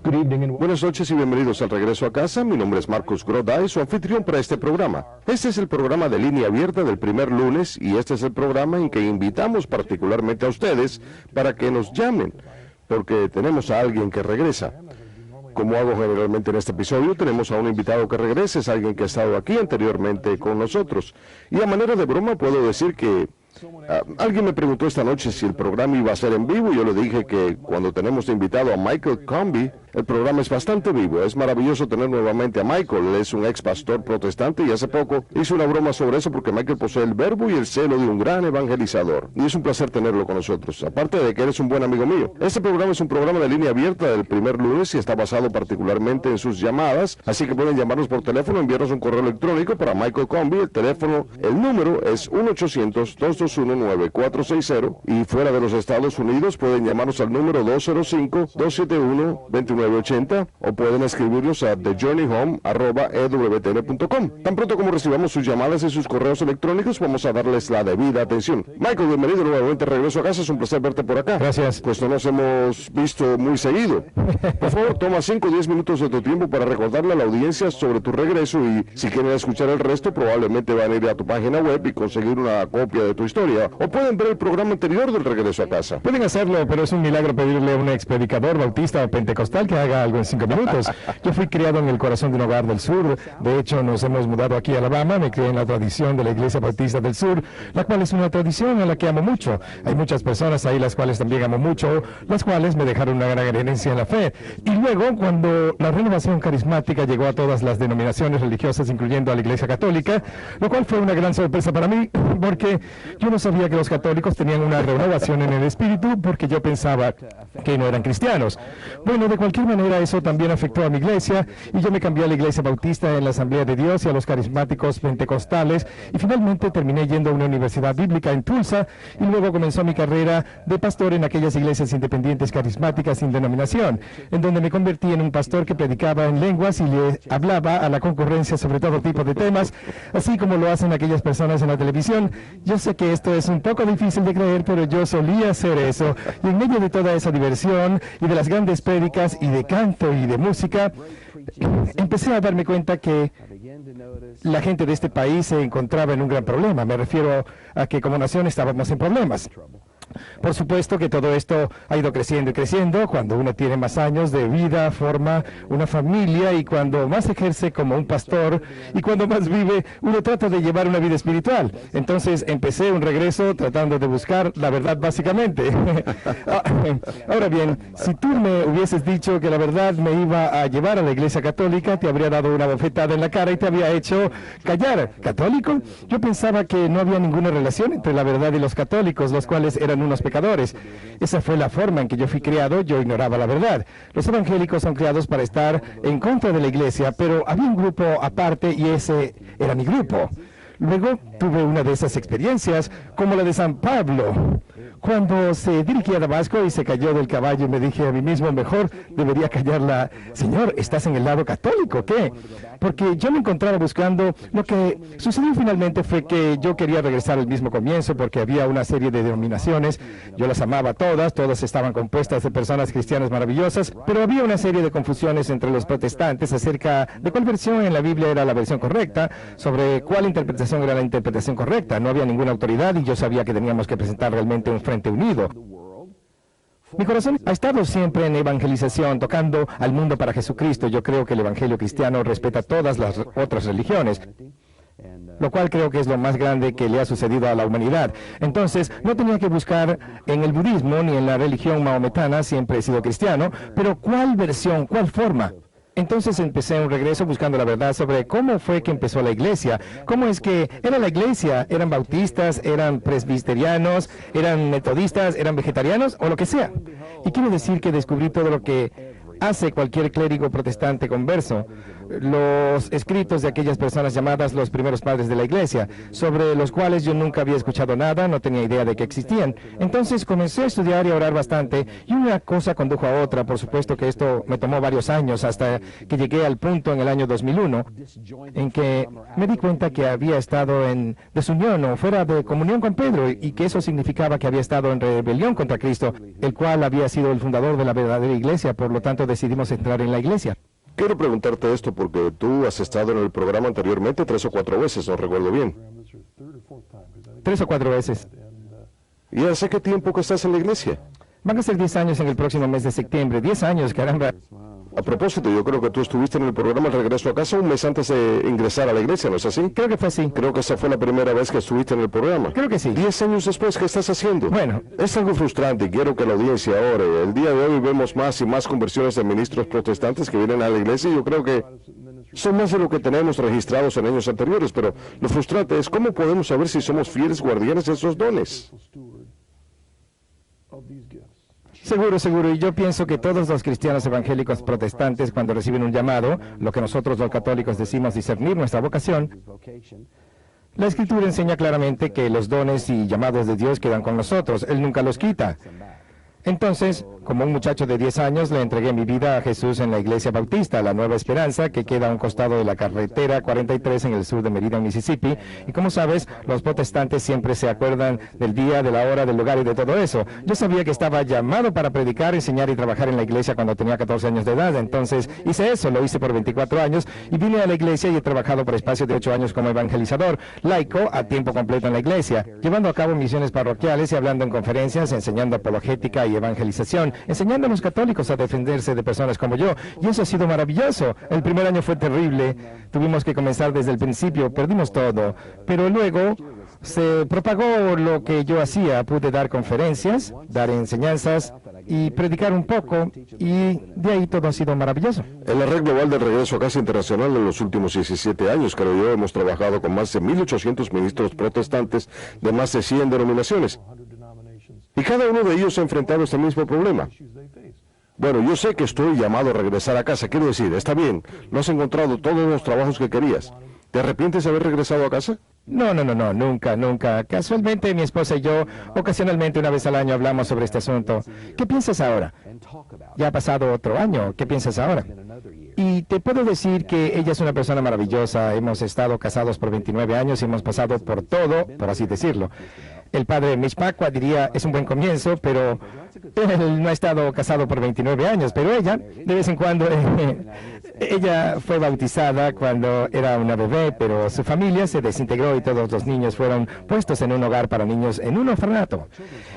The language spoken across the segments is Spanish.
Buenas noches y bienvenidos al Regreso a Casa. Mi nombre es Marcus Groday, su anfitrión para este programa. Este es el programa de línea abierta del primer lunes y este es el programa en que invitamos particularmente a ustedes para que nos llamen, porque tenemos a alguien que regresa. Como hago generalmente en este episodio, tenemos a un invitado que regresa, es alguien que ha estado aquí anteriormente con nosotros. Y a manera de broma puedo decir que alguien me preguntó esta noche si el programa iba a ser en vivo y yo le dije que cuando tenemos de invitado a Michael Comby, el programa es bastante vivo. Es maravilloso tener nuevamente a Michael. Él es un ex pastor protestante y hace poco hice una broma sobre eso porque Michael posee el verbo y el celo de un gran evangelizador. Y es un placer tenerlo con nosotros, aparte de que eres un buen amigo mío. Este programa es un programa de línea abierta del primer lunes y está basado particularmente en sus llamadas, así que pueden llamarnos por teléfono, enviarnos un correo electrónico para Michael Comby. El número es 1-800-221-9460 y fuera de los Estados Unidos pueden llamarnos al número 205-271-2980 o pueden escribirnos a thejourneyhome@ewtn.com. Tan pronto como recibamos sus llamadas y sus correos electrónicos, vamos a darles la debida atención. Michael, bienvenido nuevamente, regreso a casa, es un placer verte por acá. Gracias. Pues no nos hemos visto muy seguido. Por favor, toma 5 o 10 minutos de tu tiempo para recordarle a la audiencia sobre tu regreso y si quieren escuchar el resto, probablemente van a ir a tu página web y conseguir una copia de tu historia, o pueden ver el programa anterior del regreso a casa. Pueden hacerlo, pero es un milagro pedirle a un ex predicador bautista o pentecostal que haga algo en 5 minutos. Yo fui criado en el corazón de un hogar del sur. De hecho, nos hemos mudado aquí a Alabama. Me crié en la tradición de la Iglesia Bautista del Sur, la cual es una tradición a la que amo mucho. Hay muchas personas ahí las cuales también amo mucho, las cuales me dejaron una gran herencia en la fe. Y luego, cuando la renovación carismática llegó a todas las denominaciones religiosas, incluyendo a la Iglesia Católica, lo cual fue una gran sorpresa para mí, porque yo no sabía que los católicos tenían una renovación en el espíritu, porque yo pensaba que no eran cristianos. Bueno, de cualquier manera, eso también afectó a mi iglesia, y yo me cambié a la Iglesia Bautista en la Asamblea de Dios y a los carismáticos pentecostales, y finalmente terminé yendo a una universidad bíblica en Tulsa, y luego comenzó mi carrera de pastor en aquellas iglesias independientes carismáticas sin denominación, en donde me convertí en un pastor que predicaba en lenguas y le hablaba a la concurrencia sobre todo tipo de temas, así como lo hacen aquellas personas en la televisión. Yo sé que esto es un poco difícil de creer, pero yo solía hacer eso, y en medio de toda esa diversión y de las grandes prédicas y de canto y de música, empecé a darme cuenta que la gente de este país se encontraba en un gran problema. Me refiero a que como nación estábamos en problemas. Por supuesto que todo esto ha ido creciendo y creciendo. Cuando uno tiene más años de vida, forma una familia, y cuando más ejerce como un pastor y cuando más vive, uno trata de llevar una vida espiritual. Entonces empecé un regreso tratando de buscar la verdad básicamente. Ahora bien, si tú me hubieses dicho que la verdad me iba a llevar a la Iglesia Católica, te habría dado una bofetada en la cara y te había hecho callar. ¿Católico? Yo pensaba que no había ninguna relación entre la verdad y los católicos, los cuales eran unos pecadores. Esa fue la forma en que yo fui criado. Yo ignoraba la verdad. Los evangélicos son criados para estar en contra de la iglesia, pero había un grupo aparte y ese era mi grupo. Luego tuve una de esas experiencias, como la de San Pablo, cuando se dirigía a Damasco y se cayó del caballo, y me dije a mí mismo, mejor debería callarla. Señor, ¿estás en el lado católico? ¿Qué? Porque yo me encontraba buscando. Lo que sucedió finalmente fue que yo quería regresar al mismo comienzo, porque había una serie de denominaciones. Yo las amaba todas estaban compuestas de personas cristianas maravillosas, pero había una serie de confusiones entre los protestantes acerca de cuál versión en la Biblia era la versión correcta, sobre cuál interpretación era la interpretación correcta. No había ninguna autoridad y yo sabía que teníamos que presentar realmente un frente unido. Mi corazón ha estado siempre en evangelización, tocando al mundo para Jesucristo. Yo creo que el evangelio cristiano respeta todas las otras religiones, lo cual creo que es lo más grande que le ha sucedido a la humanidad. Entonces, no tenía que buscar en el budismo ni en la religión maometana, siempre he sido cristiano, pero ¿cuál versión, cuál forma? Entonces empecé un regreso buscando la verdad sobre cómo fue que empezó la iglesia, cómo es que era la iglesia, eran bautistas, eran presbiterianos, eran metodistas, eran vegetarianos o lo que sea. Y quiero decir que descubrí todo lo que hace cualquier clérigo protestante converso, los escritos de aquellas personas llamadas los primeros padres de la iglesia, sobre los cuales yo nunca había escuchado nada, no tenía idea de que existían. Entonces comencé a estudiar y a orar bastante, y una cosa condujo a otra. Por supuesto que esto me tomó varios años, hasta que llegué al punto en el año 2001, en que me di cuenta que había estado en desunión o fuera de comunión con Pedro, y que eso significaba que había estado en rebelión contra Cristo, el cual había sido el fundador de la verdadera iglesia. Por lo tanto, decidimos entrar en la iglesia. Quiero preguntarte esto porque tú has estado en el programa anteriormente 3 o 4 veces, no recuerdo bien. 3 o 4 veces. ¿Y hace qué tiempo que estás en la iglesia? Van a ser 10 años en el próximo mes de septiembre. 10 años, caramba. A propósito, yo creo que tú estuviste en el programa El Regreso a Casa un mes antes de ingresar a la iglesia, ¿no es así? Creo que fue así. Creo que esa fue la primera vez que estuviste en el programa. Creo que sí. 10 años después, ¿qué estás haciendo? Bueno. Es algo frustrante y quiero que la audiencia ore. El día de hoy vemos más y más conversiones de ministros protestantes que vienen a la iglesia y yo creo que son más de lo que tenemos registrados en años anteriores, pero lo frustrante es cómo podemos saber si somos fieles guardianes de esos dones. Seguro, seguro. Y yo pienso que todos los cristianos evangélicos protestantes, cuando reciben un llamado, lo que nosotros los católicos decimos discernir nuestra vocación, la Escritura enseña claramente que los dones y llamados de Dios quedan con nosotros. Él nunca los quita. Entonces, como un muchacho de 10 años, le entregué mi vida a Jesús en la Iglesia Bautista, la Nueva Esperanza, que queda a un costado de la carretera 43 en el sur de Meridian, Mississippi. Y como sabes, los protestantes siempre se acuerdan del día, de la hora, del lugar y de todo eso. Yo sabía que estaba llamado para predicar, enseñar y trabajar en la iglesia cuando tenía 14 años de edad. Entonces hice eso, lo hice por 24 años y vine a la iglesia y he trabajado por espacio de 8 años como evangelizador, laico, a tiempo completo en la iglesia, llevando a cabo misiones parroquiales y hablando en conferencias, enseñando apologética y evangelización, enseñando a los católicos a defenderse de personas como yo, y eso ha sido maravilloso. El primer año fue terrible, tuvimos que comenzar desde el principio, perdimos todo, pero luego se propagó lo que yo hacía, pude dar conferencias, dar enseñanzas y predicar un poco, y de ahí todo ha sido maravilloso. En la red global del Regreso a Casa Internacional en los últimos 17 años, creo yo, hemos trabajado con más de 1.800 ministros protestantes de más de 100 denominaciones. Y cada uno de ellos ha enfrentado este mismo problema. Bueno, yo sé que estoy llamado a regresar a casa. Quiero decir, está bien, no has encontrado todos los trabajos que querías. ¿Te arrepientes de haber regresado a casa? No, nunca, nunca. Casualmente mi esposa y yo, ocasionalmente una vez al año hablamos sobre este asunto. ¿Qué piensas ahora? Ya ha pasado otro año, ¿qué piensas ahora? Y te puedo decir que ella es una persona maravillosa. Hemos estado casados por 29 años y hemos pasado por todo, por así decirlo. El padre Mishpaqua diría, es un buen comienzo, pero él no ha estado casado por 29 años, pero ella, de vez en cuando, ella fue bautizada cuando era una bebé, pero su familia se desintegró y todos los niños fueron puestos en un hogar para niños, en un orfanato.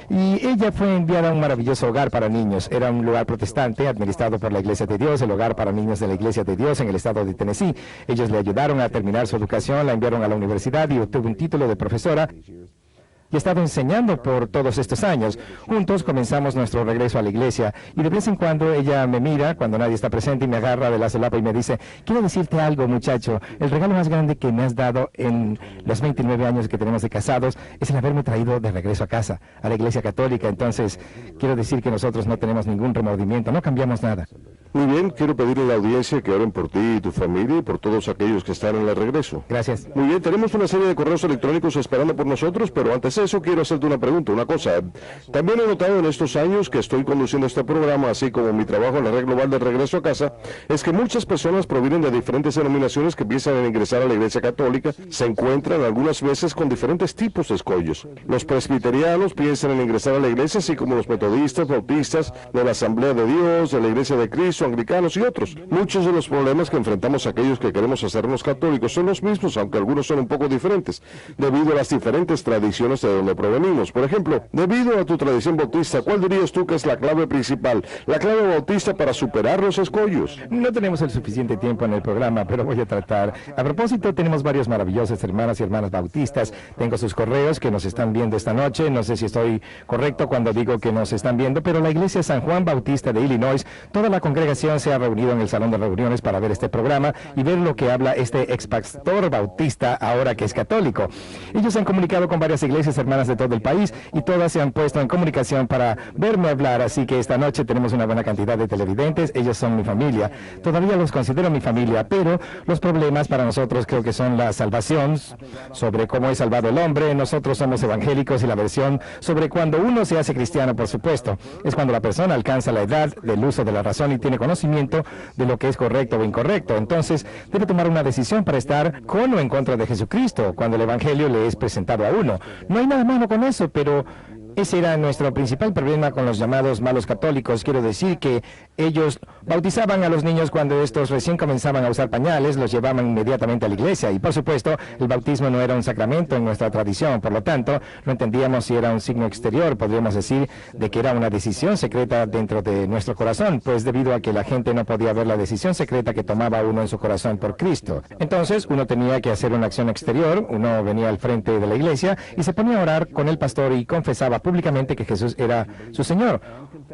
Y ella fue enviada a un maravilloso hogar para niños. Era un lugar protestante administrado por la Iglesia de Dios, el hogar para niños de la Iglesia de Dios en el estado de Tennessee. Ellos le ayudaron a terminar su educación, la enviaron a la universidad y obtuvo un título de profesora. Y he estado enseñando por todos estos años. Juntos comenzamos nuestro regreso a la iglesia y de vez en cuando ella me mira cuando nadie está presente y me agarra de la solapa y me dice, quiero decirte algo, muchacho, el regalo más grande que me has dado en los 29 años que tenemos de casados es el haberme traído de regreso a casa, a la iglesia católica. Entonces, quiero decir que nosotros no tenemos ningún remordimiento, no cambiamos nada. Muy bien, quiero pedirle a la audiencia que oren por ti y tu familia y por todos aquellos que están en el regreso. Gracias. Muy bien, tenemos una serie de correos electrónicos esperando por nosotros, pero antes de eso quiero hacerte una pregunta, una cosa. También he notado en estos años que estoy conduciendo este programa, así como mi trabajo en la red global de regreso a casa, es que muchas personas provienen de diferentes denominaciones que piensan en ingresar a la iglesia católica, se encuentran algunas veces con diferentes tipos de escollos. Los presbiterianos piensan en ingresar a la iglesia, así como los metodistas, bautistas, de la Asamblea de Dios, de la Iglesia de Cristo, anglicanos y otros. Muchos de los problemas que enfrentamos aquellos que queremos hacernos católicos son los mismos, aunque algunos son un poco diferentes, debido a las diferentes tradiciones de donde provenimos. Por ejemplo, debido a tu tradición bautista, ¿cuál dirías tú que es la clave principal, la clave bautista para superar los escollos? No tenemos el suficiente tiempo en el programa, pero voy a tratar. A propósito, tenemos varios maravillosos hermanas y hermanas bautistas. Tengo sus correos que nos están viendo esta noche. No sé si estoy correcto cuando digo que nos están viendo, pero la iglesia San Juan Bautista de Illinois, toda la congregación se ha reunido en el salón de reuniones para ver este programa y ver lo que habla este expastor bautista ahora que es católico. Ellos han comunicado con varias iglesias hermanas de todo el país y todas se han puesto en comunicación para verme hablar, así que esta noche tenemos una buena cantidad de televidentes. Ellos son mi familia, todavía los considero mi familia, pero los problemas para nosotros creo que son la salvación, sobre cómo es salvado el hombre. Nosotros somos evangélicos y la versión sobre cuando uno se hace cristiano, por supuesto, es cuando la persona alcanza la edad del uso de la razón y tiene conocimiento de lo que es correcto o incorrecto. Entonces debe tomar una decisión para estar con o en contra de Jesucristo cuando el evangelio le es presentado a uno. No hay nada malo con eso, pero Ese era nuestro principal problema con los llamados malos católicos. Quiero decir que ellos bautizaban a los niños cuando estos recién comenzaban a usar pañales, los llevaban inmediatamente a la iglesia. Y por supuesto, el bautismo no era un sacramento en nuestra tradición. Por lo tanto, no entendíamos si era un signo exterior, podríamos decir, de que era una decisión secreta dentro de nuestro corazón, pues debido a que la gente no podía ver la decisión secreta que tomaba uno en su corazón por Cristo. Entonces, uno tenía que hacer una acción exterior, uno venía al frente de la iglesia y se ponía a orar con el pastor y confesaba públicamente que Jesús era su Señor.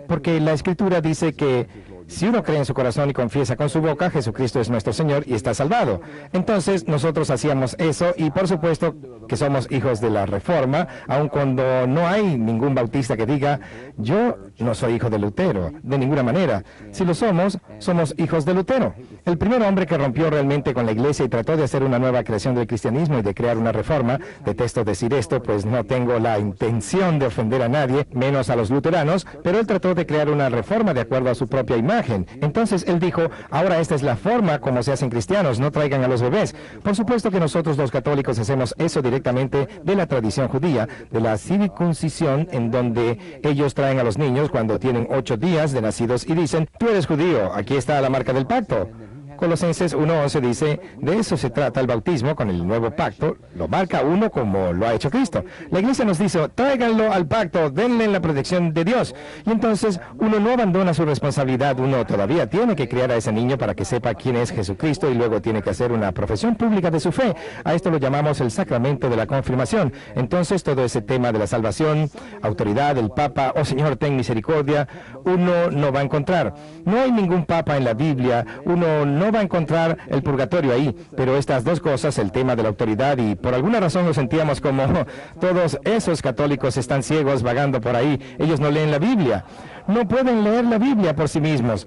Porque la Escritura dice que si uno cree en su corazón y confiesa con su boca, Jesucristo es nuestro Señor y está salvado. Entonces nosotros hacíamos eso y por supuesto que somos hijos de la Reforma, aun cuando no hay ningún bautista que diga, yo no soy hijo de Lutero, de ninguna manera. Si lo somos, somos hijos de Lutero. El primer hombre que rompió realmente con la iglesia y trató de hacer una nueva creación del cristianismo y de crear una reforma, detesto decir esto, pues no tengo la intención de ofender a nadie, menos a los luteranos, pero él trató de crear una reforma de acuerdo a su propia imagen. Entonces él dijo, ahora esta es la forma como se hacen cristianos, no traigan a los bebés. Por supuesto que nosotros los católicos hacemos eso directamente de la tradición judía, de la circuncisión, en donde ellos traen a los niños cuando tienen 8 días de nacidos y dicen, tú eres judío, aquí está la marca del pacto. Colosenses 1:11 dice, de eso se trata el bautismo con el nuevo pacto, lo marca uno como lo ha hecho Cristo. La iglesia nos dice, tráiganlo al pacto, denle la protección de Dios. Y entonces uno no abandona su responsabilidad, uno todavía tiene que criar a ese niño para que sepa quién es Jesucristo y luego tiene que hacer una profesión pública de su fe. A esto lo llamamos el sacramento de la confirmación. Entonces todo ese tema de la salvación, autoridad, el Papa, oh Señor, ten misericordia, uno no va a encontrar. No hay ningún Papa en la Biblia, uno no va a encontrar el purgatorio ahí, pero estas dos cosas, el tema de la autoridad, y por alguna razón nos sentíamos como todos esos católicos están ciegos vagando por ahí, ellos no leen la Biblia, no pueden leer la Biblia por sí mismos.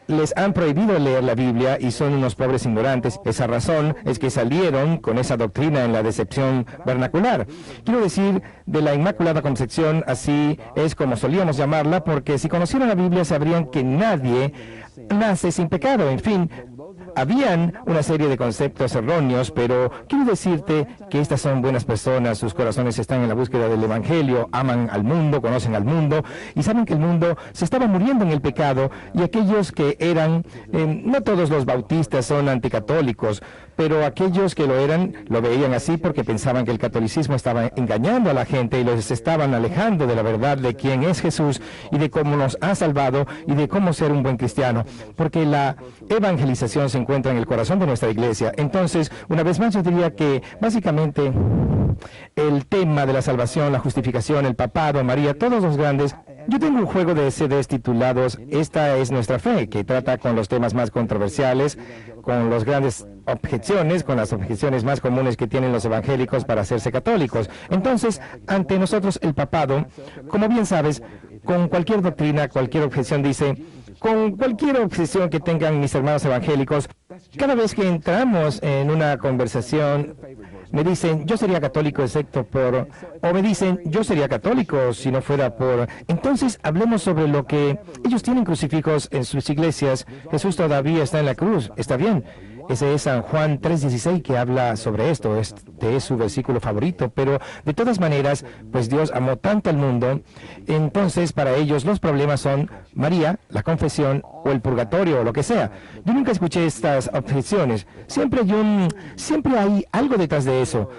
Les han prohibido leer la Biblia y son unos pobres ignorantes. Esa razón es que salieron con esa doctrina en la decepción vernacular. Quiero decir, de la Inmaculada Concepción, así es como solíamos llamarla, porque si conocieran la Biblia sabrían que nadie nace sin pecado. En fin, habían una serie de conceptos erróneos, pero quiero decirte que estas son buenas personas, sus corazones están en la búsqueda del Evangelio, aman al mundo, conocen al mundo y saben que el mundo se estaba muriendo en el pecado, y aquellos que eran, no todos los bautistas son anticatólicos, pero aquellos que lo eran, lo veían así porque pensaban que el catolicismo estaba engañando a la gente y los estaban alejando de la verdad de quién es Jesús y de cómo nos ha salvado y de cómo ser un buen cristiano, porque la evangelización se encuentra en el corazón de nuestra iglesia. Entonces, una vez más yo diría que básicamente el tema de la salvación, la justificación, el papado, María, todos los grandes. Yo tengo un juego de CDs titulados Esta es nuestra fe, que trata con los temas más controversiales, con las grandes objeciones, con las objeciones más comunes que tienen los evangélicos para hacerse católicos. Entonces, ante nosotros el papado, como bien sabes, con cualquier doctrina, cualquier objeción dice, con cualquier objeción que tengan mis hermanos evangélicos, cada vez que entramos en una conversación, me dicen, yo sería católico excepto por, o me dicen, yo sería católico si no fuera por. Entonces, hablemos sobre lo que ellos tienen crucifijos en sus iglesias. Jesús todavía está en la cruz, está bien. Ese es San Juan 3:16 que habla sobre esto, este es su versículo favorito, pero de todas maneras, pues Dios amó tanto al mundo, entonces para ellos los problemas son María, la confesión o el purgatorio o lo que sea. Yo nunca escuché estas objeciones, siempre hay algo detrás de eso.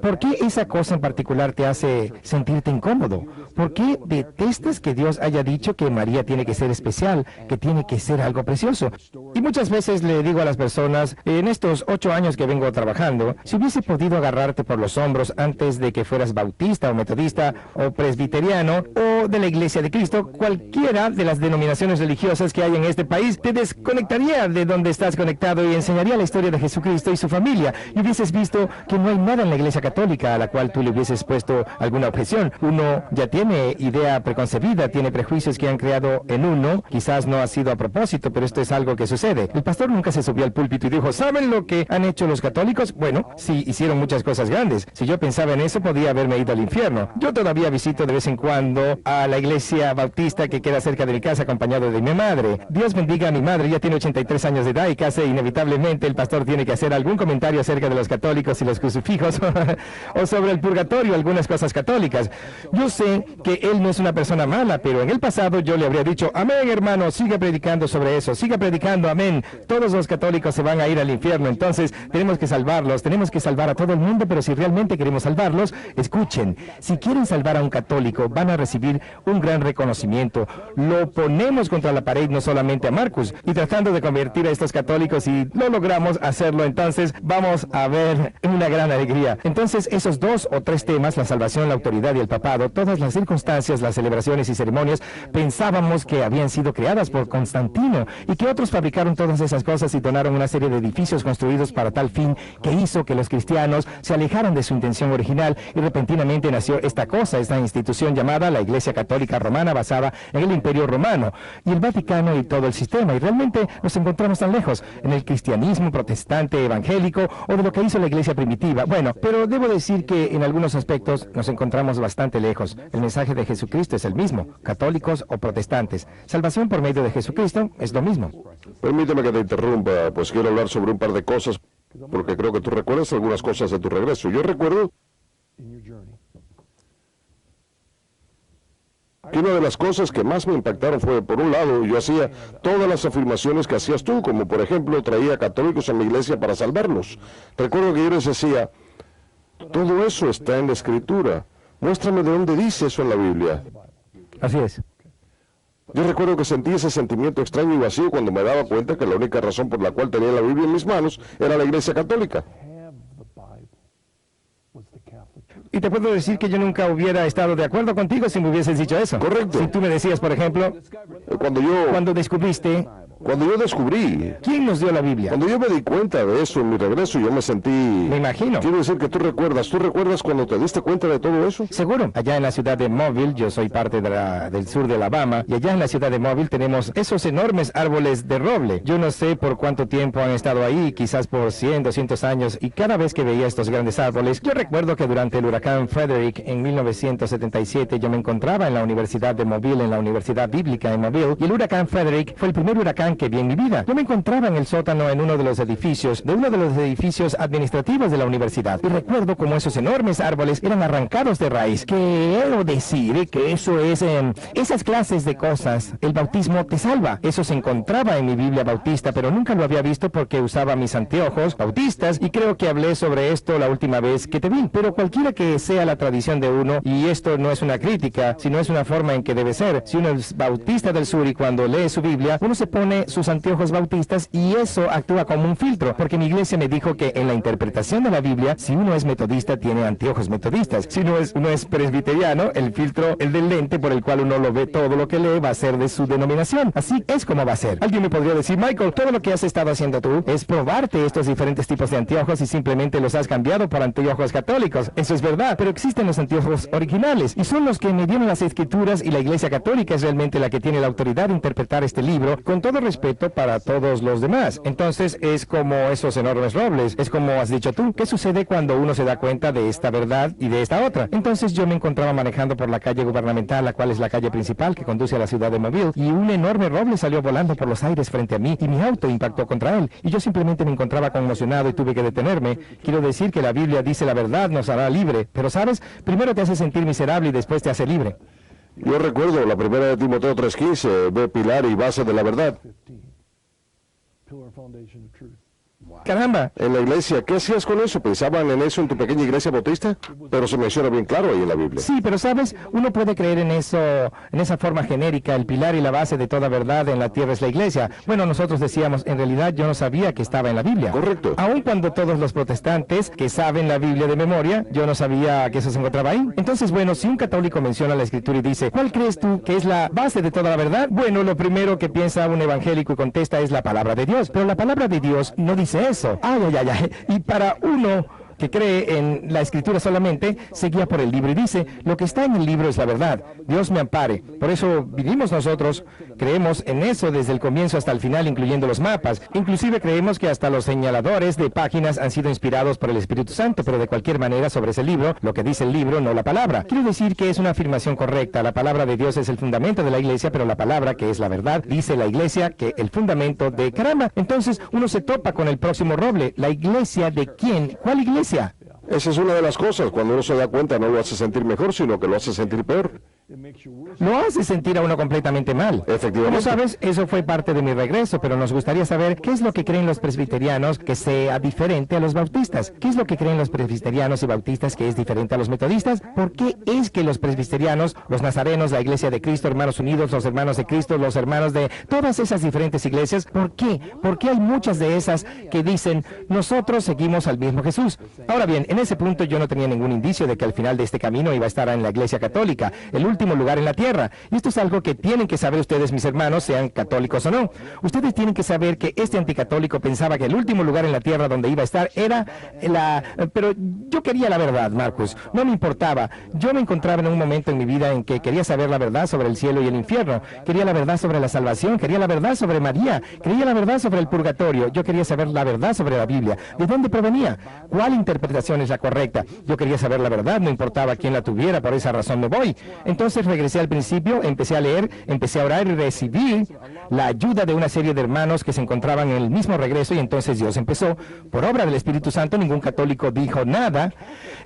¿Por qué esa cosa en particular te hace sentirte incómodo? ¿Por qué detestas que Dios haya dicho que María tiene que ser especial, que tiene que ser algo precioso? Y muchas veces le digo a las personas, en estos 8 años que vengo trabajando, si hubiese podido agarrarte por los hombros antes de que fueras bautista o metodista o presbiteriano o de la Iglesia de Cristo, cualquiera de las denominaciones religiosas que hay en este país, te desconectaría de donde estás conectado y enseñaría la historia de Jesucristo y su familia. Y hubieses visto que no hay nada en la Iglesia Católica a la cual tú le hubieses puesto alguna objeción. Uno ya tiene idea preconcebida, tiene prejuicios que han creado en uno, quizás no ha sido a propósito, pero esto es algo que sucede. El pastor nunca se subió al púlpito y dijo, ¿saben lo que han hecho los católicos? Bueno, sí, hicieron muchas cosas grandes. Si yo pensaba en eso, podía haberme ido al infierno. Yo todavía visito de vez en cuando a la iglesia bautista que queda cerca de mi casa, acompañado de mi madre. Dios bendiga a mi madre, ella tiene 83 años de edad y casi inevitablemente el pastor tiene que hacer algún comentario acerca de los católicos y los crucifijos. o sobre el purgatorio, algunas cosas católicas. Yo sé que él no es una persona mala, pero en el pasado yo le habría dicho, amén, hermano, sigue predicando sobre eso, sigue predicando, amén. Todos los católicos se van a ir al infierno, entonces tenemos que salvarlos, tenemos que salvar a todo el mundo, pero si realmente queremos salvarlos, escuchen, si quieren salvar a un católico, van a recibir un gran reconocimiento. Lo ponemos contra la pared, no solamente a Marcus, y tratando de convertir a estos católicos, y lo logramos hacerlo, entonces vamos a ver una gran alegría. Entonces, esos 2 o 3 temas, la salvación, la autoridad y el papado, todas las circunstancias, las celebraciones y ceremonias, pensábamos que habían sido creadas por Constantino, y que otros fabricaron todas esas cosas y donaron una serie de edificios construidos para tal fin, que hizo que los cristianos se alejaran de su intención original, y repentinamente nació esta cosa, esta institución llamada la Iglesia Católica Romana, basada en el Imperio Romano, y el Vaticano y todo el sistema, y realmente nos encontramos tan lejos en el cristianismo protestante evangélico o de lo que hizo la iglesia primitiva. Bueno, pero debo decir que en algunos aspectos nos encontramos bastante lejos. El mensaje de Jesucristo es el mismo, católicos o protestantes. Salvación por medio de Jesucristo es lo mismo. Permíteme que te interrumpa, pues quiero hablar sobre un par de cosas, porque creo que tú recuerdas algunas cosas de tu regreso. Yo recuerdo que una de las cosas que más me impactaron fue, por un lado, yo hacía todas las afirmaciones que hacías tú, como por ejemplo, traía católicos a mi iglesia para salvarlos. Recuerdo que yo les decía, todo eso está en la Escritura. Muéstrame de dónde dice eso en la Biblia. Así es. Yo recuerdo que sentí ese sentimiento extraño y vacío cuando me daba cuenta que la única razón por la cual tenía la Biblia en mis manos era la Iglesia Católica. Y te puedo decir que yo nunca hubiera estado de acuerdo contigo si me hubieses dicho eso. Correcto. Si tú me decías, por ejemplo, cuando descubriste... Cuando yo descubrí... ¿Quién nos dio la Biblia? Cuando yo me di cuenta de eso en mi regreso, yo me sentí... Me imagino. Quiero decir que tú recuerdas cuando te diste cuenta de todo eso. Seguro. Allá en la ciudad de Mobile, yo soy parte del sur de Alabama, y allá en la ciudad de Mobile tenemos esos enormes árboles de roble. Yo no sé por cuánto tiempo han estado ahí, quizás por 100, 200 años, y cada vez que veía estos grandes árboles, yo recuerdo que durante el huracán Frederick en 1977, yo me encontraba en la Universidad de Mobile, en la Universidad Bíblica en Mobile, y el huracán Frederick fue el primer huracán que vi en mi vida. Yo me encontraba en el sótano en uno de los edificios administrativos de la universidad, y recuerdo cómo esos enormes árboles eran arrancados de raíz. Quiero decir que eso es esas clases de cosas. El bautismo te salva. Eso se encontraba en mi Biblia bautista, pero nunca lo había visto porque usaba mis anteojos bautistas, y creo que hablé sobre esto la última vez que te vi. Pero cualquiera que sea la tradición de uno, y esto no es una crítica, sino es una forma en que debe ser. Si uno es bautista del sur y cuando lee su Biblia, uno se pone sus anteojos bautistas y eso actúa como un filtro, porque mi iglesia me dijo que en la interpretación de la Biblia, si uno es metodista, tiene anteojos metodistas. Si uno es presbiteriano, el filtro, el del lente por el cual uno lo ve, todo lo que lee va a ser de su denominación. Así es como va a ser. Alguien me podría decir, Michael, todo lo que has estado haciendo tú es probarte estos diferentes tipos de anteojos y simplemente los has cambiado por anteojos católicos. Eso es verdad, pero existen los anteojos originales y son los que me dieron las escrituras, y la iglesia católica es realmente la que tiene la autoridad de interpretar este libro con todo respeto para todos los demás. Entonces es como esos enormes robles, es como has dicho tú. ¿Qué sucede cuando uno se da cuenta de esta verdad y de esta otra? Entonces yo me encontraba manejando por la calle gubernamental, la cual es la calle principal que conduce a la ciudad de Mobile, y un enorme roble salió volando por los aires frente a mí y mi auto impactó contra él, y yo simplemente me encontraba conmocionado y tuve que detenerme. Quiero decir que la Biblia dice la verdad nos hará libre, pero sabes, primero te hace sentir miserable y después te hace libre. Yo recuerdo la primera de Timoteo 3:15, ve pilar y base de la verdad. Caramba. En la iglesia, ¿qué hacías con eso? ¿Pensaban en eso en tu pequeña iglesia bautista? Pero se menciona bien claro ahí en la Biblia. Sí, pero sabes, uno puede creer en eso, en esa forma genérica, el pilar y la base de toda verdad en la tierra es la iglesia. Bueno, nosotros decíamos, en realidad yo no sabía que estaba en la Biblia. Correcto. Aun cuando todos los protestantes que saben la Biblia de memoria, yo no sabía que eso se encontraba ahí. Entonces, bueno, si un católico menciona la Escritura y dice, ¿cuál crees tú que es la base de toda la verdad? Bueno, lo primero que piensa un evangélico y contesta es la palabra de Dios. Pero la palabra de Dios no dice eso. Ay, ay, ay, ay. Y para uno que cree en la Escritura solamente, se guía por el libro y dice, lo que está en el libro es la verdad. Dios me ampare. Por eso vivimos nosotros, creemos en eso desde el comienzo hasta el final, incluyendo los mapas. Inclusive creemos que hasta los señaladores de páginas han sido inspirados por el Espíritu Santo, pero de cualquier manera sobre ese libro, lo que dice el libro, no la palabra. Quiero decir que es una afirmación correcta. La palabra de Dios es el fundamento de la iglesia, pero la palabra, que es la verdad, dice la iglesia que el fundamento de caramba. Entonces uno se topa con el próximo roble. ¿La iglesia de quién? ¿Cuál iglesia? Esa es una de las cosas. Cuando uno se da cuenta, no lo hace sentir mejor, sino que lo hace sentir peor. Lo hace sentir a uno completamente mal. Efectivamente. Como sabes, eso fue parte de mi regreso, pero nos gustaría saber qué es lo que creen los presbiterianos que sea diferente a los bautistas. ¿Qué es lo que creen los presbiterianos y bautistas que es diferente a los metodistas? ¿Por qué es que los presbiterianos, los nazarenos, la Iglesia de Cristo, Hermanos Unidos, los Hermanos de Cristo, los hermanos de todas esas diferentes iglesias, ¿por qué? ¿Por qué hay muchas de esas que dicen, nosotros seguimos al mismo Jesús? Ahora bien, en ese punto yo no tenía ningún indicio de que al final de este camino iba a estar en la Iglesia Católica, el último lugar en la tierra. Y esto es algo que tienen que saber ustedes, mis hermanos, sean católicos o no. Ustedes tienen que saber que este anticatólico pensaba que el último lugar en la tierra donde iba a estar era pero yo quería la verdad, Marcus. No me importaba. Yo me encontraba en un momento en mi vida en que quería saber la verdad sobre el cielo y el infierno. Quería la verdad sobre la salvación. Quería la verdad sobre María. Quería la verdad sobre el purgatorio. Yo quería saber la verdad sobre la Biblia. ¿De dónde provenía? ¿Cuál interpretación es la correcta? Yo quería saber la verdad, no importaba quién la tuviera, por esa razón me voy. Entonces regresé al principio, empecé a leer, empecé a orar y recibí la ayuda de una serie de hermanos que se encontraban en el mismo regreso, y entonces Dios empezó, por obra del Espíritu Santo. Ningún católico dijo nada,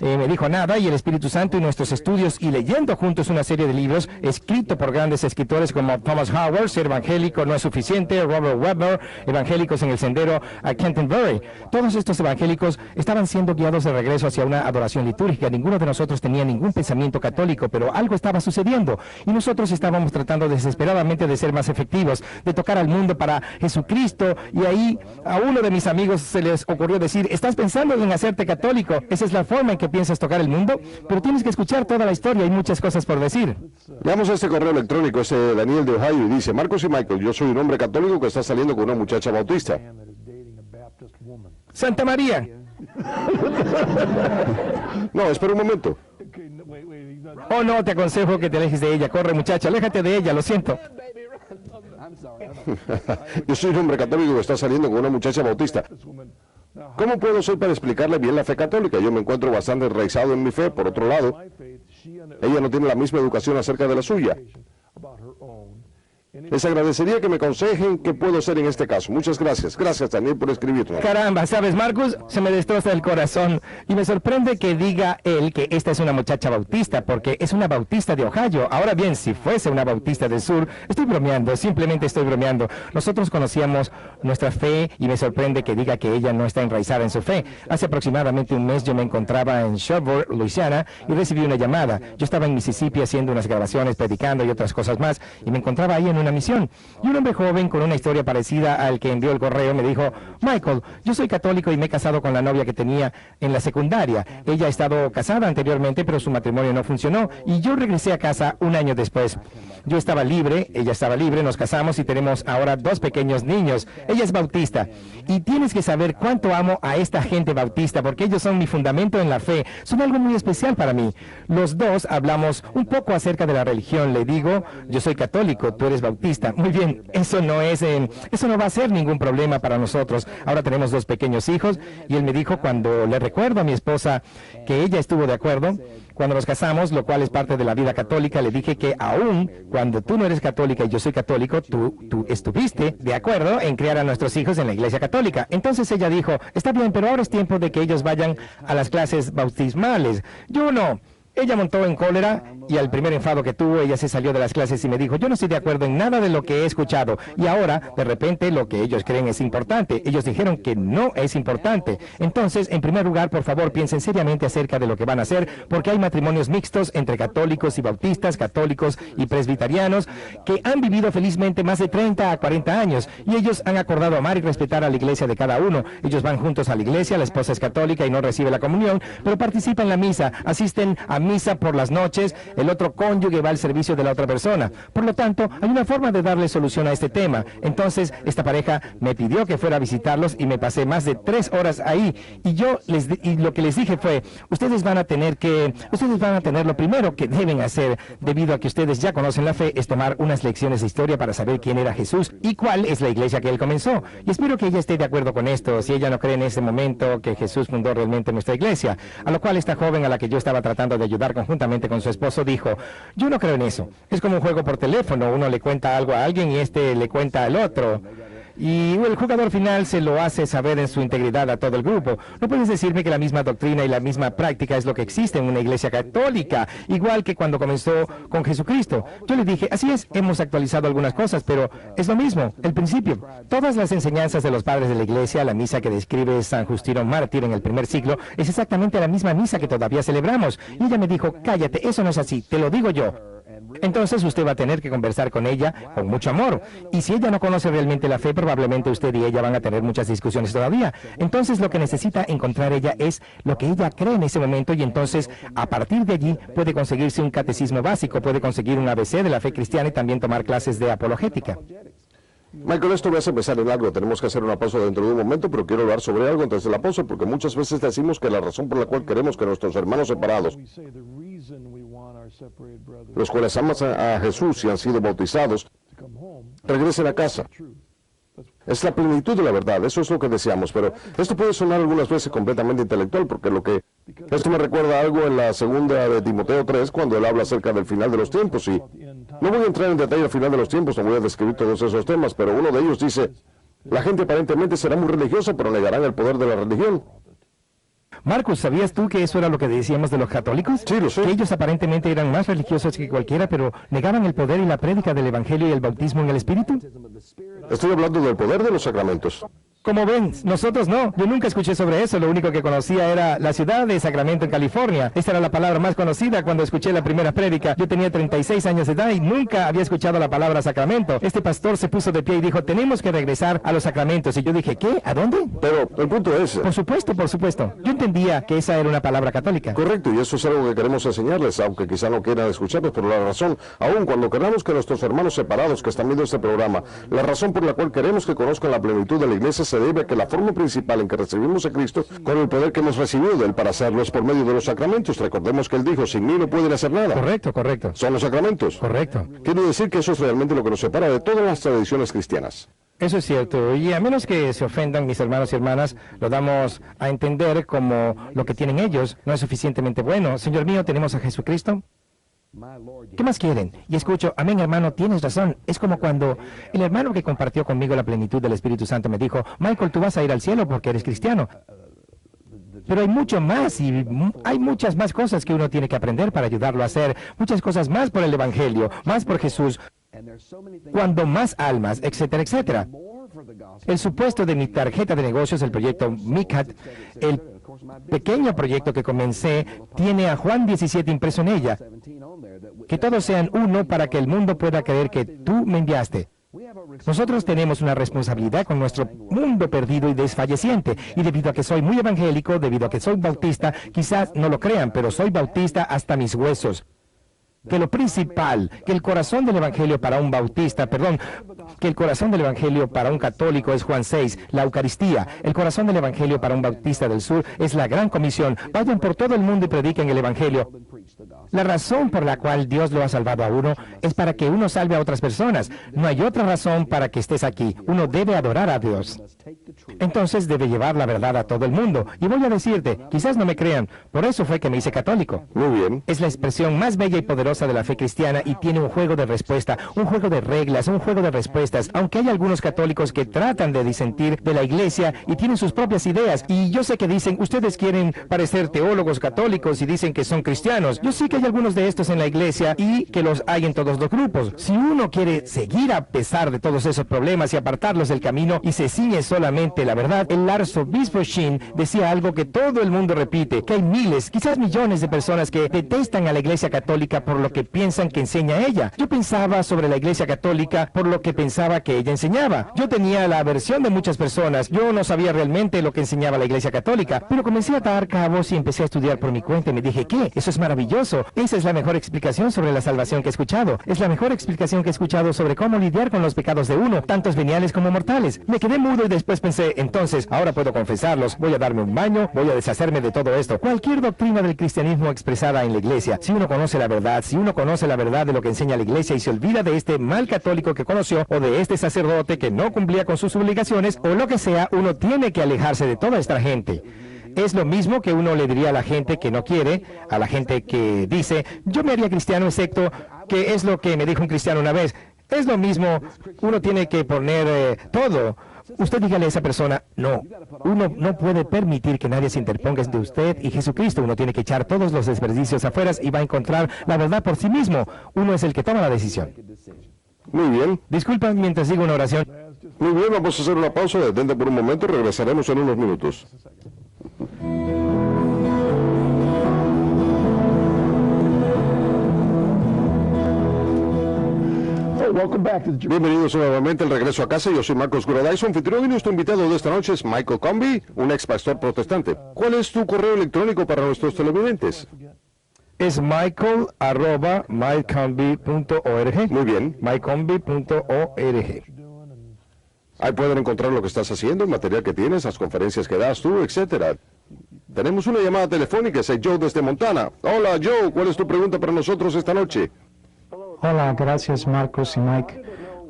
me dijo nada, y el Espíritu Santo y nuestros estudios y leyendo juntos una serie de libros escritos por grandes escritores como Thomas Howard, Ser evangélico no es suficiente, Robert Webber, Evangélicos en el sendero a Canterbury. Todos estos evangélicos estaban siendo guiados de regreso hacia una adoración litúrgica. Ninguno de nosotros tenía ningún pensamiento católico, pero algo estaba sucediendo y nosotros estábamos tratando desesperadamente de ser más efectivos, de tocar al mundo para Jesucristo. Y ahí a uno de mis amigos se les ocurrió decir, ¿estás pensando en hacerte católico? ¿Esa es la forma en que piensas tocar el mundo? Pero tienes que escuchar toda la historia, hay muchas cosas por decir. Veamos este correo electrónico, ese de Daniel de Ohio, y dice, Marcos y Michael, yo soy un hombre católico que está saliendo con una muchacha bautista. Santa María. No, espera un momento. Oh, no, te aconsejo que te alejes de ella. Corre, muchacha, aléjate de ella, lo siento. Yo soy un hombre católico que está saliendo con una muchacha bautista. ¿Cómo puedo ser para explicarle bien la fe católica? Yo me encuentro bastante enraizado en mi fe. Por otro lado, ella no tiene la misma educación acerca de la suya. Les agradecería que me aconsejen qué puedo hacer en este caso. Muchas gracias. Gracias, Daniel, por escribirnos. Caramba, ¿sabes, Marcus? Se me destroza el corazón. Y me sorprende que diga él que esta es una muchacha bautista, porque es una bautista de Ohio. Ahora bien, si fuese una bautista del sur, estoy bromeando, simplemente estoy bromeando. Nosotros conocíamos nuestra fe y me sorprende que diga que ella no está enraizada en su fe. Hace aproximadamente un mes yo me encontraba en Shreveport, Louisiana, y recibí una llamada. Yo estaba en Mississippi haciendo unas grabaciones, predicando y otras cosas más, y me encontraba ahí en una misión. Y un hombre joven con una historia parecida al que envió el correo me dijo, Michael, yo soy católico y me he casado con la novia que tenía en la secundaria. Ella ha estado casada anteriormente, pero su matrimonio no funcionó y yo regresé a casa un año después. Yo estaba libre, ella estaba libre, nos casamos y tenemos ahora 2 pequeños niños. Ella es bautista. Y tienes que saber cuánto amo a esta gente bautista, porque ellos son mi fundamento en la fe. Son algo muy especial para mí. Los dos hablamos un poco acerca de la religión. Le digo, yo soy católico, tú eres bautista. Muy bien, eso no va a ser ningún problema para nosotros. Ahora tenemos 2 pequeños hijos y él me dijo, cuando le recuerdo a mi esposa que ella estuvo de acuerdo, cuando nos casamos, lo cual es parte de la vida católica, le dije que aún cuando tú no eres católica y yo soy católico, tú estuviste de acuerdo en criar a nuestros hijos en la iglesia católica. Entonces ella dijo, está bien, pero ahora es tiempo de que ellos vayan a las clases bautismales. Yo no. Ella montó en cólera y al primer enfado que tuvo, ella se salió de las clases y me dijo, yo no estoy de acuerdo en nada de lo que he escuchado. Y ahora, de repente, lo que ellos creen es importante. Ellos dijeron que no es importante. Entonces, en primer lugar, por favor, piensen seriamente acerca de lo que van a hacer, porque hay matrimonios mixtos entre católicos y bautistas, católicos y presbiterianos, que han vivido felizmente más de 30 a 40 años. Y ellos han acordado amar y respetar a la iglesia de cada uno. Ellos van juntos a la iglesia, la esposa es católica y no recibe la comunión, pero participa en la misa, asisten a misa por las noches, el otro cónyuge va al servicio de la otra persona. Por lo tanto, hay una forma de darle solución a este tema. Entonces, esta pareja me pidió que fuera a visitarlos y me pasé más de 3 horas ahí. Y lo que les dije fue, ustedes van a tener lo primero que deben hacer, debido a que ustedes ya conocen la fe, es tomar unas lecciones de historia para saber quién era Jesús y cuál es la iglesia que él comenzó. Y espero que ella esté de acuerdo con esto, si ella no cree en ese momento que Jesús fundó realmente nuestra iglesia. A lo cual esta joven a la que yo estaba tratando de ayudar conjuntamente con su esposo dijo, yo no creo en eso. Es como un juego por teléfono, uno le cuenta algo a alguien y este le cuenta al otro. y el jugador final se lo hace saber en su integridad a todo el grupo. No puedes decirme que la misma doctrina y la misma práctica es lo que existe en una iglesia católica, igual que cuando comenzó con Jesucristo. Yo le dije, así es, hemos actualizado algunas cosas, pero es lo mismo, el principio. Todas las enseñanzas de los padres de la iglesia, la misa que describe San Justino Mártir en el primer siglo, es exactamente la misma misa que todavía celebramos. Y ella me dijo, cállate, eso no es así, te lo digo yo. Entonces usted va a tener que conversar con ella con mucho amor. Y si ella no conoce realmente la fe, probablemente usted y ella van a tener muchas discusiones todavía. Entonces lo que necesita encontrar ella es lo que ella cree en ese momento, y entonces a partir de allí puede conseguirse un catecismo básico, puede conseguir un ABC de la fe cristiana y también tomar clases de apologética. Michael, esto me hace pensar en algo. Tenemos que hacer una pausa dentro de un momento, pero quiero hablar sobre algo antes de la pausa, porque muchas veces decimos que la razón por la cual queremos que nuestros hermanos separados, los cuales aman a Jesús y han sido bautizados, regresen a casa, es la plenitud de la verdad. Eso es lo que deseamos, pero esto puede sonar algunas veces completamente intelectual, porque esto me recuerda algo en la segunda de Timoteo 3, cuando él habla acerca del final de los tiempos, y no voy a entrar en detalle al final de los tiempos, no voy a describir todos esos temas, pero uno de ellos dice, la gente aparentemente será muy religiosa, pero negarán el poder de la religión. Marcus, ¿sabías tú que eso era lo que decíamos de los católicos? Sí, lo sé. Que ellos aparentemente eran más religiosos que cualquiera, pero negaban el poder y la prédica del Evangelio y el bautismo en el Espíritu. Estoy hablando del poder de los sacramentos. Como ven, nosotros no. Yo nunca escuché sobre eso. Lo único que conocía era la ciudad de Sacramento, en California. Esta era la palabra más conocida cuando escuché la primera prédica. Yo tenía 36 años de edad y nunca había escuchado la palabra sacramento. Este pastor se puso de pie y dijo, tenemos que regresar a los sacramentos. Y yo dije, ¿qué? ¿A dónde? Pero el punto es... Por supuesto, por supuesto. Yo entendía que esa era una palabra católica. Correcto, y eso es algo que queremos enseñarles, aunque quizá no quieran escucharnos por la razón. Aún cuando queramos que nuestros hermanos separados que están viendo este programa, la razón por la cual queremos que conozcan la plenitud de la iglesia se debe a que la forma principal en que recibimos a Cristo, con el poder que hemos recibido de él para hacerlo, es por medio de los sacramentos. Recordemos que él dijo, sin mí no pueden hacer nada. Correcto, correcto. Son los sacramentos. Correcto. Quiero decir que eso es realmente lo que nos separa de todas las tradiciones cristianas. Eso es cierto, y a menos que se ofendan mis hermanos y hermanas, lo damos a entender como lo que tienen ellos no es suficientemente bueno. Señor mío, tenemos a Jesucristo. ¿Qué más quieren? Y escucho, amén hermano, tienes razón. Es como cuando el hermano que compartió conmigo la plenitud del Espíritu Santo me dijo, Michael, tú vas a ir al cielo porque eres cristiano. Pero hay mucho más y hay muchas más cosas que uno tiene que aprender para ayudarlo a hacer. Muchas cosas más por el Evangelio, más por Jesús. Cuando más almas, etcétera, etcétera. El supuesto de mi tarjeta de negocios, el proyecto MICAT, el pequeño proyecto que comencé, tiene a Juan 17 impreso en ella. Que todos sean uno para que el mundo pueda creer que tú me enviaste. Nosotros tenemos una responsabilidad con nuestro mundo perdido y desfalleciente, y debido a que soy muy evangélico, debido a que soy bautista, quizás no lo crean, pero soy bautista hasta mis huesos. Que lo principal, que el corazón del Evangelio para un bautista, que el corazón del Evangelio para un católico es Juan 6, la Eucaristía. El corazón del Evangelio para un bautista del sur es la Gran Comisión. Vayan por todo el mundo y prediquen el Evangelio. La razón por la cual Dios lo ha salvado a uno es para que uno salve a otras personas. No hay otra razón para que estés aquí. Uno debe adorar a Dios. Entonces debe llevar la verdad a todo el mundo. Y voy a decirte, quizás no me crean, por eso fue que me hice católico. Muy bien. Es la expresión más bella y poderosa de la fe cristiana y tiene un juego de respuesta, un juego de reglas, un juego de respuestas, aunque hay algunos católicos que tratan de disentir de la iglesia y tienen sus propias ideas, y yo sé que dicen, ustedes quieren parecer teólogos católicos y dicen que son cristianos. Yo sé que hay algunos de estos en la iglesia y que los hay en todos los grupos. Si uno quiere seguir a pesar de todos esos problemas y apartarlos del camino y se ciñe solamente la verdad, el arzobispo Sheen decía algo que todo el mundo repite, que hay miles, quizás millones de personas que detestan a la iglesia católica por lo que piensan que enseña ella. Yo pensaba sobre la iglesia católica por lo que pensaba que ella enseñaba. Yo tenía la aversión de muchas personas. Yo no sabía realmente lo que enseñaba la iglesia católica, pero comencé a atar cabos y empecé a estudiar por mi cuenta y me dije, ¿qué? Eso es maravilloso. Esa es la mejor explicación sobre la salvación que he escuchado. Es la mejor explicación que he escuchado sobre cómo lidiar con los pecados de uno, tantos veniales como mortales. Me quedé mudo y después pensé, entonces, ahora puedo confesarlos, voy a darme un baño, voy a deshacerme de todo esto. Cualquier doctrina del cristianismo expresada en la iglesia, si uno conoce la verdad, si uno conoce la verdad de lo que enseña la iglesia y se olvida de este mal católico que conoció o de este sacerdote que no cumplía con sus obligaciones o lo que sea, uno tiene que alejarse de toda esta gente. Es lo mismo que uno le diría a la gente que no quiere, a la gente que dice, yo me haría cristiano excepto, que es lo que me dijo un cristiano una vez, Es lo mismo, uno tiene que poner todo. Usted dígale a esa persona, no, uno no puede permitir que nadie se interponga entre usted y Jesucristo. Uno tiene que echar todos los desperdicios afuera y va a encontrar la verdad por sí mismo. Uno es el que toma la decisión. Muy bien. Disculpa mientras digo una oración. Muy bien, vamos a hacer una pausa, detente por un momento y regresaremos en unos minutos. Bienvenidos nuevamente al regreso a casa. Yo soy Marcos Groday, su anfitrión, y nuestro invitado de esta noche es Michael Comby, un ex pastor protestante. ¿Cuál es tu correo electrónico para nuestros televidentes? Es michael@mycomby.org. Muy bien. mycomby.org. Ahí pueden encontrar lo que estás haciendo, el material que tienes, las conferencias que das tú, etcétera. Tenemos una llamada telefónica, es Joe desde Montana. Hola Joe, ¿cuál es tu pregunta para nosotros esta noche? Hola, gracias Marcos y Mike.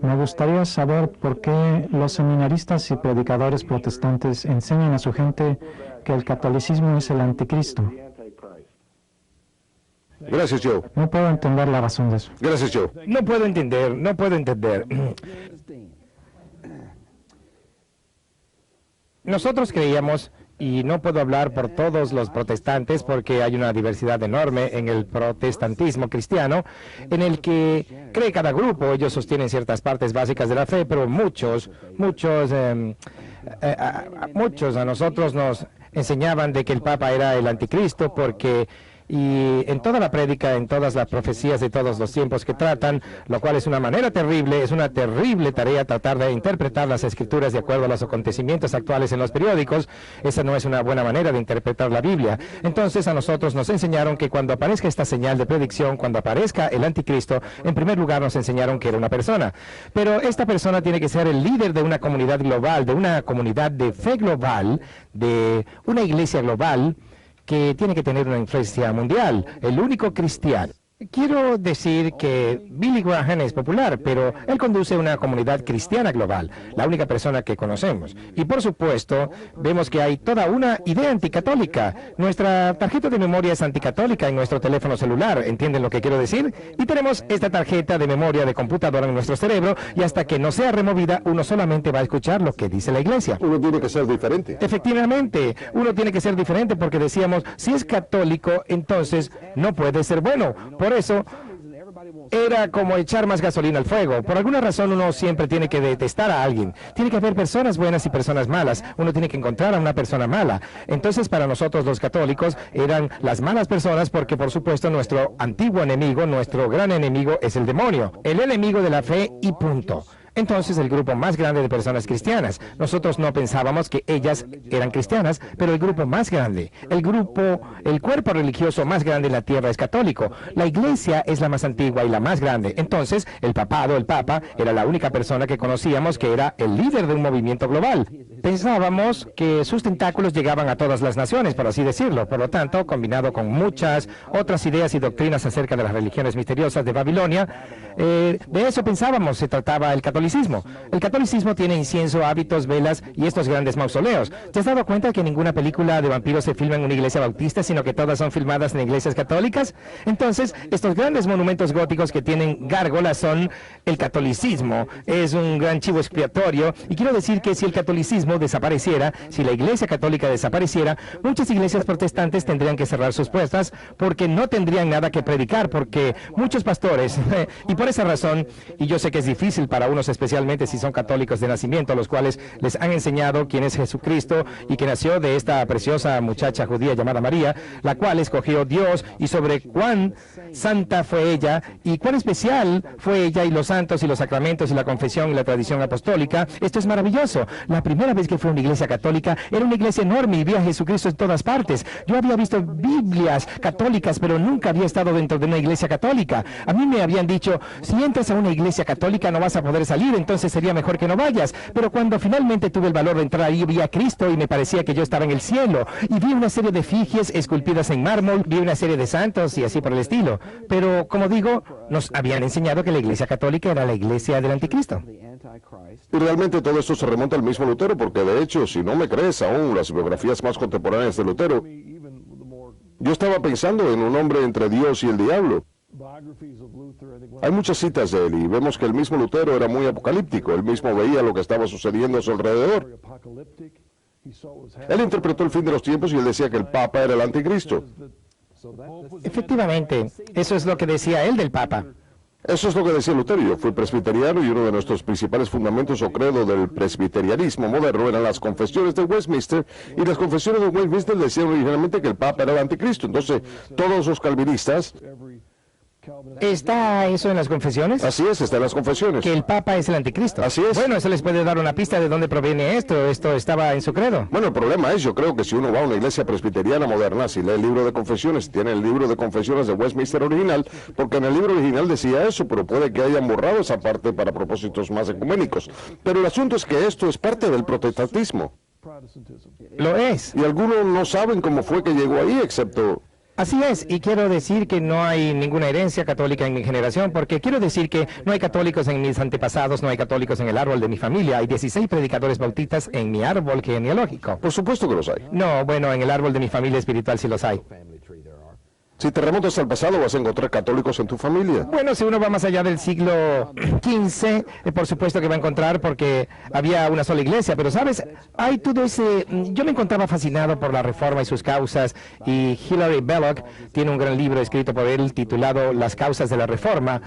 Me gustaría saber por qué los seminaristas y predicadores protestantes enseñan a su gente que el catolicismo es el anticristo. Gracias, Joe. No puedo entender la razón de eso. Gracias, Joe. No puedo entender. Nosotros creíamos, y no puedo hablar por todos los protestantes porque hay una diversidad enorme en el protestantismo cristiano, en el que cree cada grupo, ellos sostienen ciertas partes básicas de la fe, pero muchos a nosotros nos enseñaban de que el Papa era el anticristo porque... Y en toda la prédica, en todas las profecías de todos los tiempos que tratan, lo cual es una manera terrible, es una terrible tarea tratar de interpretar las escrituras de acuerdo a los acontecimientos actuales en los periódicos. Esa no es una buena manera de interpretar la Biblia. Entonces a nosotros nos enseñaron que cuando aparezca esta señal de predicción, cuando aparezca el anticristo, en primer lugar nos enseñaron que era una persona. Pero esta persona tiene que ser el líder de una comunidad global, de una comunidad de fe global, de una iglesia global, que tiene que tener una influencia mundial, el único cristiano. Quiero decir que Billy Graham es popular, pero él conduce una comunidad cristiana global, la única persona que conocemos. Y por supuesto, vemos que hay toda una idea anticatólica. Nuestra tarjeta de memoria es anticatólica en nuestro teléfono celular, ¿entienden lo que quiero decir? Y tenemos esta tarjeta de memoria de computadora en nuestro cerebro, y hasta que no sea removida, uno solamente va a escuchar lo que dice la iglesia. Uno tiene que ser diferente. Efectivamente, uno tiene que ser diferente porque decíamos, si es católico, entonces no puede ser bueno. Por eso, era como echar más gasolina al fuego. Por alguna razón uno siempre tiene que detestar a alguien. Tiene que haber personas buenas y personas malas. Uno tiene que encontrar a una persona mala. Entonces, para nosotros los católicos eran las malas personas porque, por supuesto, nuestro antiguo enemigo, nuestro gran enemigo es el demonio. El enemigo de la fe y punto. Entonces, el grupo más grande de personas cristianas. Nosotros no pensábamos que ellas eran cristianas, pero el grupo más grande, el cuerpo religioso más grande en la tierra es católico. La iglesia es la más antigua y la más grande. Entonces, el papado, el papa, era la única persona que conocíamos que era el líder de un movimiento global. Pensábamos que sus tentáculos llegaban a todas las naciones, por así decirlo. Por lo tanto, combinado con muchas otras ideas y doctrinas acerca de las religiones misteriosas de Babilonia, de eso pensábamos se trataba el catolicismo. El catolicismo tiene incienso, hábitos, velas y estos grandes mausoleos. ¿Te has dado cuenta que ninguna película de vampiros se filma en una iglesia bautista, sino que todas son filmadas en iglesias católicas? Entonces, estos grandes monumentos góticos que tienen gárgolas son el catolicismo. Es un gran chivo expiatorio. Y quiero decir que si el catolicismo desapareciera, si la iglesia católica desapareciera, muchas iglesias protestantes tendrían que cerrar sus puertas porque no tendrían nada que predicar, porque muchos pastores, y por esa razón, y yo sé que es difícil para unos especialmente si son católicos de nacimiento, los cuales les han enseñado quién es Jesucristo y que nació de esta preciosa muchacha judía llamada María, la cual escogió Dios, y sobre cuán santa fue ella y cuán especial fue ella y los santos y los sacramentos y la confesión y la tradición apostólica. Esto es maravilloso. La primera vez que fui a una iglesia católica era una iglesia enorme y vi a Jesucristo en todas partes. Yo había visto Biblias católicas, pero nunca había estado dentro de una iglesia católica. A mí me habían dicho, si entras a una iglesia católica no vas a poder salir, entonces sería mejor que no vayas. Pero cuando finalmente tuve el valor de entrar ahí, vi a Cristo y me parecía que yo estaba en el cielo. Y vi una serie de efigies esculpidas en mármol, vi una serie de santos y así por el estilo. Pero, como digo, nos habían enseñado que la iglesia católica era la iglesia del anticristo. Y realmente todo esto se remonta al mismo Lutero, porque de hecho, si no me crees aún las biografías más contemporáneas de Lutero, yo estaba pensando en un hombre entre Dios y el diablo. Hay muchas citas de él y vemos que el mismo Lutero era muy apocalíptico, él mismo veía lo que estaba sucediendo a su alrededor. Él interpretó el fin de los tiempos y él decía que el Papa era el anticristo. Efectivamente, eso es lo que decía él del Papa. Eso es lo que decía Lutero. Yo fui presbiteriano y uno de nuestros principales fundamentos o credo del presbiterianismo moderno eran las confesiones de Westminster, y las confesiones de Westminster decían originalmente que el Papa era el anticristo. Entonces, todos los calvinistas... ¿Está eso en las confesiones? Así es, está en las confesiones. Que el Papa es el anticristo. Así es. Bueno, eso les puede dar una pista de dónde proviene esto. Esto estaba en su credo. Bueno, el problema es, yo creo que si uno va a una iglesia presbiteriana moderna, si lee el libro de confesiones, tiene el libro de confesiones de Westminster original, porque en el libro original decía eso, pero puede que hayan borrado esa parte para propósitos más ecuménicos. Pero el asunto es que esto es parte del protestantismo. Lo es. Y algunos no saben cómo fue que llegó ahí, excepto... Así es, y quiero decir que no hay ninguna herencia católica en mi generación, porque quiero decir que no hay católicos en mis antepasados, no hay católicos en el árbol de mi familia, hay 16 predicadores bautistas en mi árbol genealógico. Por supuesto que los hay. No, bueno, en el árbol de mi familia espiritual sí los hay. Si te remontas al pasado, vas a encontrar católicos en tu familia. Bueno, si uno va más allá del siglo XV, por supuesto que va a encontrar, porque había una sola iglesia, pero sabes, hay todo ese... Yo me encontraba fascinado por la Reforma y sus causas, y Hilary Belloc tiene un gran libro escrito por él titulado Las causas de la Reforma,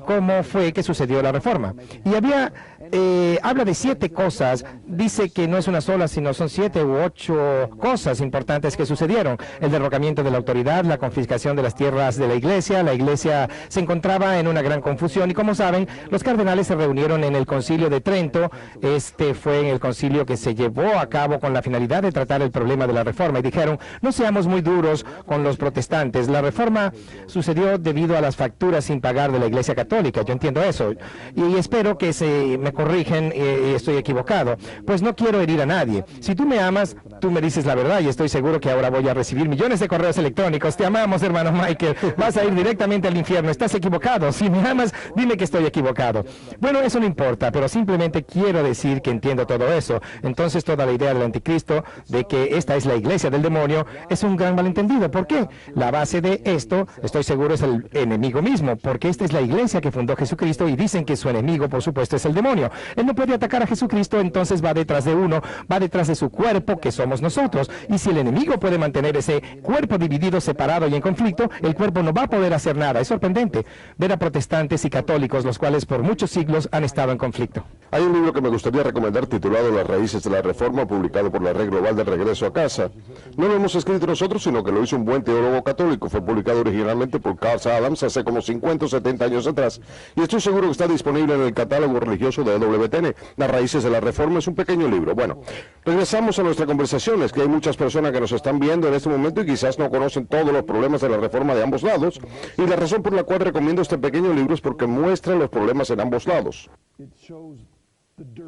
cómo fue que sucedió la Reforma. Y habla de 7 cosas, dice que no es una sola, sino son 7 u 8 cosas importantes que sucedieron. El derrocamiento de la autoridad, la confiscación de las tierras de la iglesia se encontraba en una gran confusión, y como saben, los cardenales se reunieron en el Concilio de Trento. Este fue en el concilio que se llevó a cabo con la finalidad de tratar el problema de la Reforma, y dijeron, no seamos muy duros con los protestantes. La Reforma sucedió debido a las facturas sin pagar de la Iglesia Católica, yo entiendo eso, y espero que se me corrigen y estoy equivocado, pues no quiero herir a nadie. Si tú me amas, tú me dices la verdad, y estoy seguro que ahora voy a recibir millones de correos electrónicos. Te amamos, hermano Michael, vas a ir directamente al infierno, estás equivocado. Si me amas, dime que estoy equivocado. Bueno, eso no importa, pero simplemente quiero decir que entiendo todo eso. Entonces toda la idea del anticristo, de que esta es la iglesia del demonio, es un gran malentendido. ¿Por qué? La base de esto, estoy seguro, es el enemigo mismo, porque esta es la iglesia que fundó Jesucristo, y dicen que su enemigo, por supuesto, es el demonio. Él no puede atacar a Jesucristo, entonces va detrás de uno, va detrás de su cuerpo, que somos nosotros. Y si el enemigo puede mantener ese cuerpo dividido, separado y en conflicto, el cuerpo no va a poder hacer nada. Es sorprendente ver a protestantes y católicos, los cuales por muchos siglos han estado en conflicto. Hay un libro que me gustaría recomendar titulado Las raíces de la Reforma, publicado por la Red Global de Regreso a Casa. No lo hemos escrito nosotros, sino que lo hizo un buen teólogo católico. Fue publicado originalmente por Carl Adams hace como 50 o 70 años atrás, y estoy seguro que está disponible en el catálogo religioso de EWTN. Las raíces de la Reforma es un pequeño libro. Bueno, regresamos a nuestra conversación. Es que hay muchas personas que nos están viendo en este momento y quizás no conocen todos los problemas de la Reforma de ambos lados, y la razón por la cual recomiendo este pequeño libro es porque muestra los problemas en ambos lados.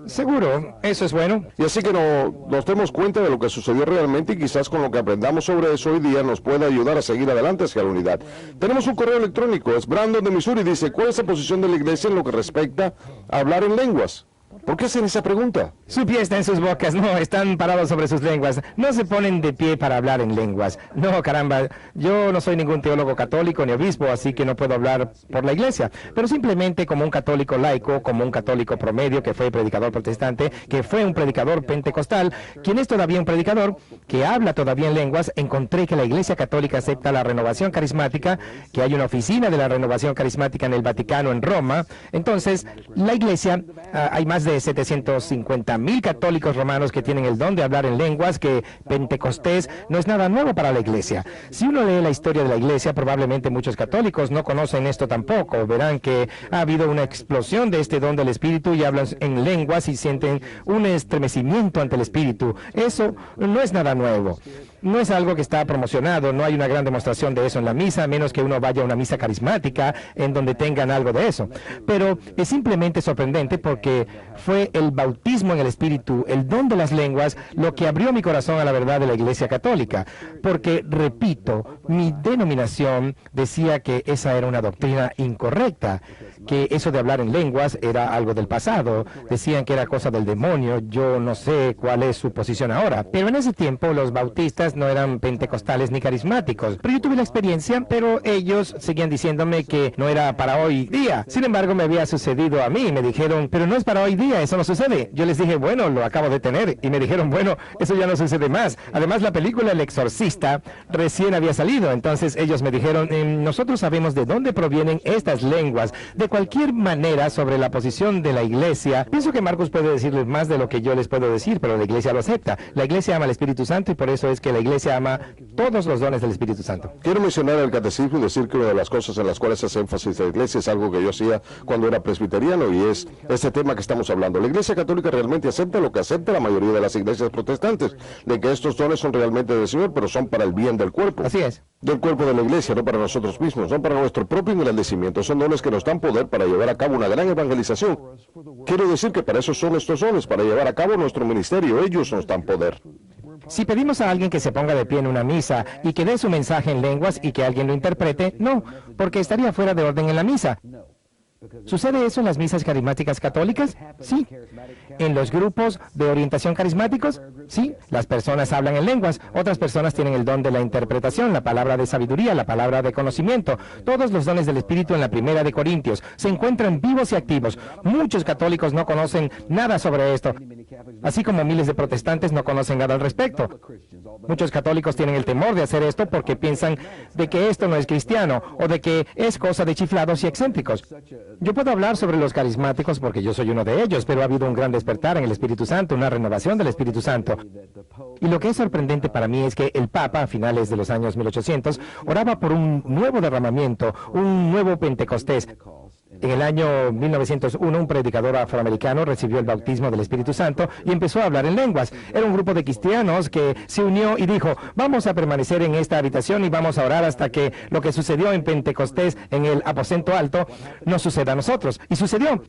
Seguro, eso es bueno. Y así que nos demos cuenta de lo que sucedió realmente, y quizás con lo que aprendamos sobre eso hoy día nos pueda ayudar a seguir adelante hacia la unidad. Tenemos un correo electrónico, es Brandon de Missouri, dice, ¿cuál es la posición de la iglesia en lo que respecta a hablar en lenguas? ¿Por qué hacen esa pregunta? Su pie está en sus bocas, no, están parados sobre sus lenguas. No se ponen de pie para hablar en lenguas. No, caramba, yo no soy ningún teólogo católico ni obispo, así que no puedo hablar por la iglesia. Pero simplemente como un católico laico, como un católico promedio que fue predicador protestante, que fue un predicador pentecostal, quien es todavía un predicador, que habla todavía en lenguas, encontré que la Iglesia Católica acepta la renovación carismática, que hay una oficina de la renovación carismática en el Vaticano, en Roma. Entonces, la iglesia, hay más de 750,000 católicos romanos que tienen el don de hablar en lenguas, que Pentecostés no es nada nuevo para la iglesia. Si uno lee la historia de la iglesia, probablemente muchos católicos no conocen esto tampoco. Verán que ha habido una explosión de este don del Espíritu y hablan en lenguas y sienten un estremecimiento ante el Espíritu. Eso no es nada nuevo. No es algo que está promocionado, no hay una gran demostración de eso en la misa, a menos que uno vaya a una misa carismática en donde tengan algo de eso. Pero es simplemente sorprendente porque fue el bautismo en el Espíritu, el don de las lenguas, lo que abrió mi corazón a la verdad de la Iglesia Católica. Porque, repito, mi denominación decía que esa era una doctrina incorrecta, que eso de hablar en lenguas era algo del pasado. Decían que era cosa del demonio. Yo no sé cuál es su posición ahora. Pero en ese tiempo los bautistas no eran pentecostales ni carismáticos. Pero yo tuve la experiencia, pero ellos seguían diciéndome que no era para hoy día. Sin embargo, me había sucedido a mí. Me dijeron, pero no es para hoy día, eso no sucede. Yo les dije, bueno, lo acabo de tener. Y me dijeron, bueno, eso ya no sucede más. Además, la película El Exorcista recién había salido. Entonces ellos me dijeron, nosotros sabemos de dónde provienen estas lenguas. De cualquier manera, sobre la posición de la iglesia, pienso que Marcos puede decirles más de lo que yo les puedo decir, pero la iglesia lo acepta. La iglesia ama al Espíritu Santo y por eso es que la iglesia ama todos los dones del Espíritu Santo. Quiero mencionar el catecismo y decir que una de las cosas en las cuales hace énfasis la iglesia es algo que yo hacía cuando era presbiteriano, y es este tema que estamos hablando. La iglesia católica realmente acepta lo que acepta la mayoría de las iglesias protestantes, de que estos dones son realmente del Señor, pero son para el bien del cuerpo. Así es. Del cuerpo de la iglesia, no para nosotros mismos, no para nuestro propio engrandecimiento. Son dones que nos dan poder para llevar a cabo una gran evangelización. Quiero decir que para eso son estos dones, para llevar a cabo nuestro ministerio. Ellos nos dan poder. Si pedimos a alguien que se ponga de pie en una misa y que dé su mensaje en lenguas y que alguien lo interprete, no, porque estaría fuera de orden en la misa. ¿Sucede eso en las misas carismáticas católicas? Sí. ¿En los grupos de orientación carismáticos? Sí. Las personas hablan en lenguas, otras personas tienen el don de la interpretación, la palabra de sabiduría, la palabra de conocimiento. Todos los dones del Espíritu en la Primera de Corintios se encuentran vivos y activos. Muchos católicos no conocen nada sobre esto, así como miles de protestantes no conocen nada al respecto. Muchos católicos tienen el temor de hacer esto porque piensan de que esto no es cristiano o de que es cosa de chiflados y excéntricos. Yo puedo hablar sobre los carismáticos porque yo soy uno de ellos, pero ha habido un gran despertar en el Espíritu Santo, una renovación del Espíritu Santo. Y lo que es sorprendente para mí es que el Papa, a finales de los años 1800, oraba por un nuevo derramamiento, un nuevo Pentecostés. En el año 1901, un predicador afroamericano recibió el bautismo del Espíritu Santo y empezó a hablar en lenguas. Era un grupo de cristianos que se unió y dijo, vamos a permanecer en esta habitación y vamos a orar hasta que lo que sucedió en Pentecostés, en el aposento alto, nos suceda a nosotros. Y sucedió.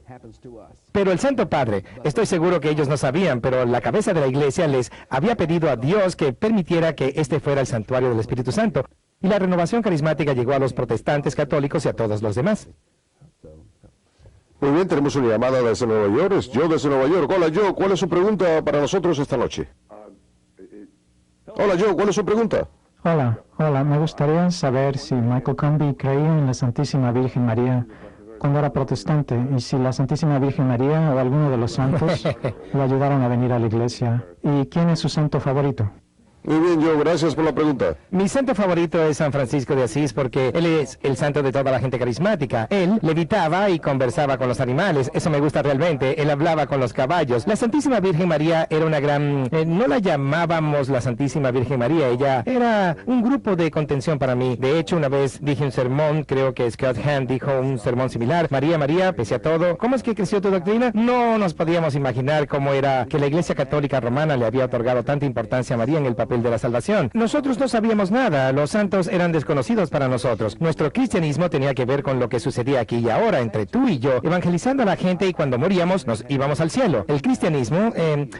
Pero el Santo Padre, estoy seguro que ellos no sabían, pero la cabeza de la iglesia les había pedido a Dios que permitiera que este fuera el santuario del Espíritu Santo. Y la renovación carismática llegó a los protestantes católicos y a todos los demás. Muy bien, tenemos una llamada desde Nueva York. Es Joe desde Nueva York. Hola, Joe, ¿cuál es su pregunta para nosotros esta noche? Hola, Joe, ¿cuál es su pregunta? Hola, me gustaría saber si Michael Comby creía en la Santísima Virgen María cuando era protestante y si la Santísima Virgen María o alguno de los santos lo ayudaron a venir a la iglesia. ¿Y quién es su santo favorito? Muy bien, Joe, gracias por la pregunta. Mi santo favorito es San Francisco de Asís porque él es el santo de toda la gente carismática. Él levitaba y conversaba con los animales. Eso me gusta realmente. Él hablaba con los caballos. La Santísima Virgen María era una gran... no la llamábamos la Santísima Virgen María. Ella era un grupo de contención para mí. De hecho, una vez dije un sermón, creo que Scott Hahn dijo un sermón similar. María, María, pese a todo. ¿Cómo es que creció tu doctrina? No nos podíamos imaginar cómo era que la Iglesia Católica Romana le había otorgado tanta importancia a María en el papel de la salvación. Nosotros no sabíamos nada, los santos eran desconocidos para nosotros. Nuestro cristianismo tenía que ver con lo que sucedía aquí y ahora entre tú y yo, evangelizando a la gente, y cuando moríamos nos íbamos al cielo. El cristianismo,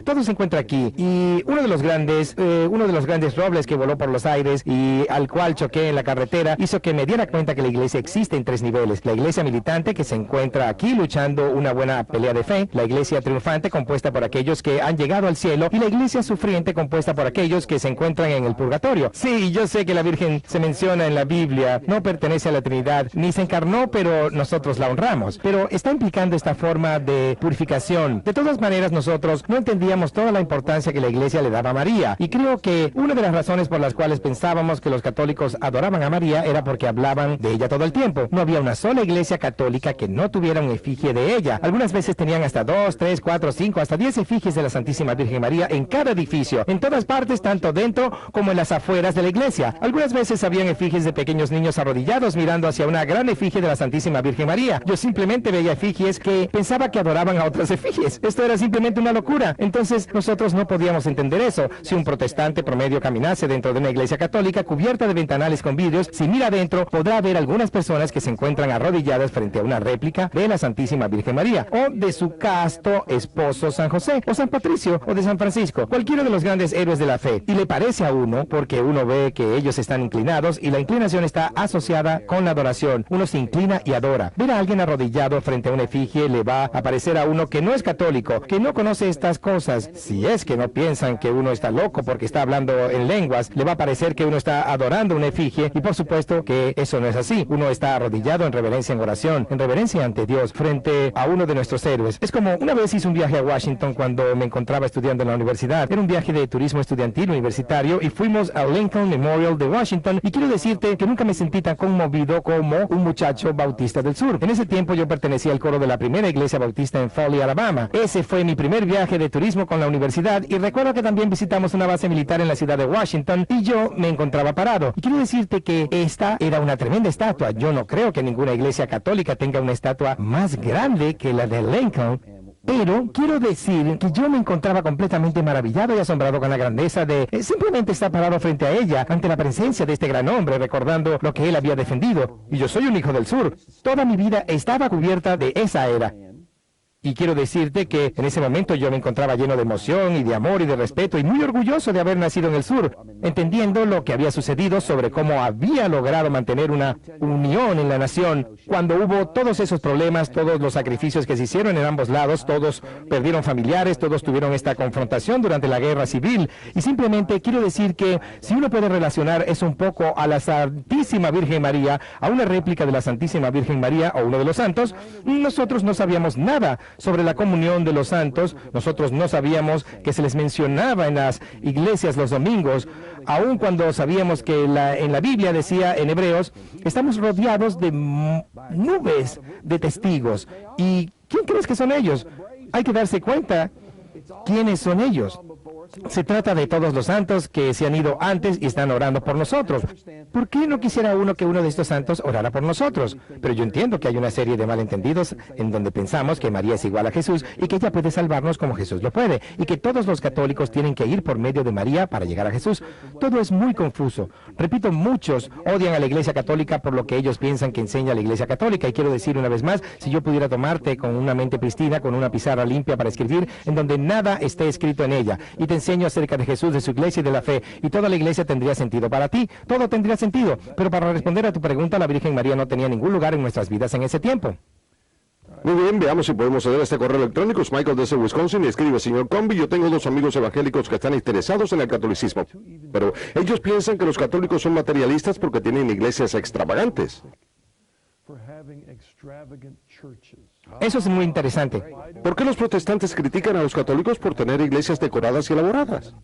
todo se encuentra aquí, y uno de los grandes robles que voló por los aires y al cual choqué en la carretera hizo que me diera cuenta que la iglesia existe en 3 niveles. La iglesia militante, que se encuentra aquí luchando una buena pelea de fe, la iglesia triunfante, compuesta por aquellos que han llegado al cielo, y la iglesia sufriente, compuesta por aquellos que se encuentran en el purgatorio. Sí, yo sé que la Virgen se menciona en la Biblia, no pertenece a la Trinidad, ni se encarnó, pero nosotros la honramos. Pero está implicando esta forma de purificación. De todas maneras, nosotros no entendíamos toda la importancia que la iglesia le daba a María. Y creo que una de las razones por las cuales pensábamos que los católicos adoraban a María era porque hablaban de ella todo el tiempo. No había una sola iglesia católica que no tuviera un efigie de ella. Algunas veces tenían hasta 2, 3, 4, 5, hasta 10 efigies de la Santísima Virgen María en cada edificio, en todas partes, tanto dentro como en las afueras de la iglesia. Algunas veces habían efigies de pequeños niños arrodillados mirando hacia una gran efigie de la Santísima Virgen María. Yo simplemente veía efigies que pensaba que adoraban a otras efigies. Esto era simplemente una locura. Entonces nosotros no podíamos entender eso. Si un protestante promedio caminase dentro de una iglesia católica cubierta de ventanales con vidrios, si mira adentro podrá ver algunas personas que se encuentran arrodilladas frente a una réplica de la Santísima Virgen María, o de su casto esposo San José, o San Patricio, o de San Francisco, cualquiera de los grandes héroes de la fe. Y le parece a uno, porque uno ve que ellos están inclinados y la inclinación está asociada con la adoración. Uno se inclina y adora. Ver a alguien arrodillado frente a una efigie le va a parecer a uno que no es católico, que no conoce estas cosas. Si es que no piensan que uno está loco porque está hablando en lenguas, le va a parecer que uno está adorando una efigie, y por supuesto que eso no es así. Uno está arrodillado en reverencia, en oración, en reverencia ante Dios, frente a uno de nuestros héroes. Es como una vez hice un viaje a Washington cuando me encontraba estudiando en la universidad. Era un viaje de turismo estudiantil universitario y fuimos al Lincoln Memorial de Washington, y quiero decirte que nunca me sentí tan conmovido como un muchacho bautista del sur. En ese tiempo yo pertenecía al coro de la primera iglesia bautista en Foley, Alabama. Ese fue mi primer viaje de turismo con la universidad, y recuerdo que también visitamos una base militar en la ciudad de Washington y yo me encontraba parado. Y quiero decirte que esta era una tremenda estatua. Yo no creo que ninguna iglesia católica tenga una estatua más grande que la de Lincoln. Pero quiero decir que yo me encontraba completamente maravillado y asombrado con la grandeza de simplemente estar parado frente a ella, ante la presencia de este gran hombre, recordando lo que él había defendido. Y yo soy un hijo del sur. Toda mi vida estaba cubierta de esa era. Y quiero decirte que en ese momento yo me encontraba lleno de emoción y de amor y de respeto, y muy orgulloso de haber nacido en el sur, entendiendo lo que había sucedido, sobre cómo había logrado mantener una unión en la nación cuando hubo todos esos problemas, todos los sacrificios que se hicieron en ambos lados. Todos perdieron familiares, todos tuvieron esta confrontación durante la guerra civil. Y simplemente quiero decir que si uno puede relacionar eso un poco a la Santísima Virgen María, a una réplica de la Santísima Virgen María o uno de los santos, nosotros no sabíamos nada sobre la comunión de los santos. Nosotros no sabíamos que se les mencionaba en las iglesias los domingos, aun cuando sabíamos que en la Biblia decía en Hebreos, estamos rodeados de nubes de testigos. ¿Y quién crees que son ellos? Hay que darse cuenta quiénes son ellos. Se trata de todos los santos que se han ido antes y están orando por nosotros. ¿Por qué no quisiera uno que uno de estos santos orara por nosotros? Pero yo entiendo que hay una serie de malentendidos en donde pensamos que María es igual a Jesús y que ella puede salvarnos como Jesús lo puede, y que todos los católicos tienen que ir por medio de María para llegar a Jesús. Todo es muy confuso. Repito, muchos odian a la Iglesia Católica por lo que ellos piensan que enseña la Iglesia Católica. Y quiero decir una vez más, si yo pudiera tomarte con una mente pristina, con una pizarra limpia para escribir, en donde nada esté escrito en ella, y te enseño acerca de Jesús, de su iglesia y de la fe, y toda la iglesia tendría sentido para ti, todo tendría sentido. Pero para responder a tu pregunta, la Virgen María no tenía ningún lugar en nuestras vidas en ese tiempo. Muy bien, veamos si podemos hacer este correo electrónico. Es Michael desde Wisconsin y escribe: señor Combi, yo tengo dos amigos evangélicos que están interesados en el catolicismo, pero ellos piensan que los católicos son materialistas porque tienen iglesias extravagantes. Eso es muy interesante. ¿Por qué los protestantes critican a los católicos por tener iglesias decoradas y elaboradas?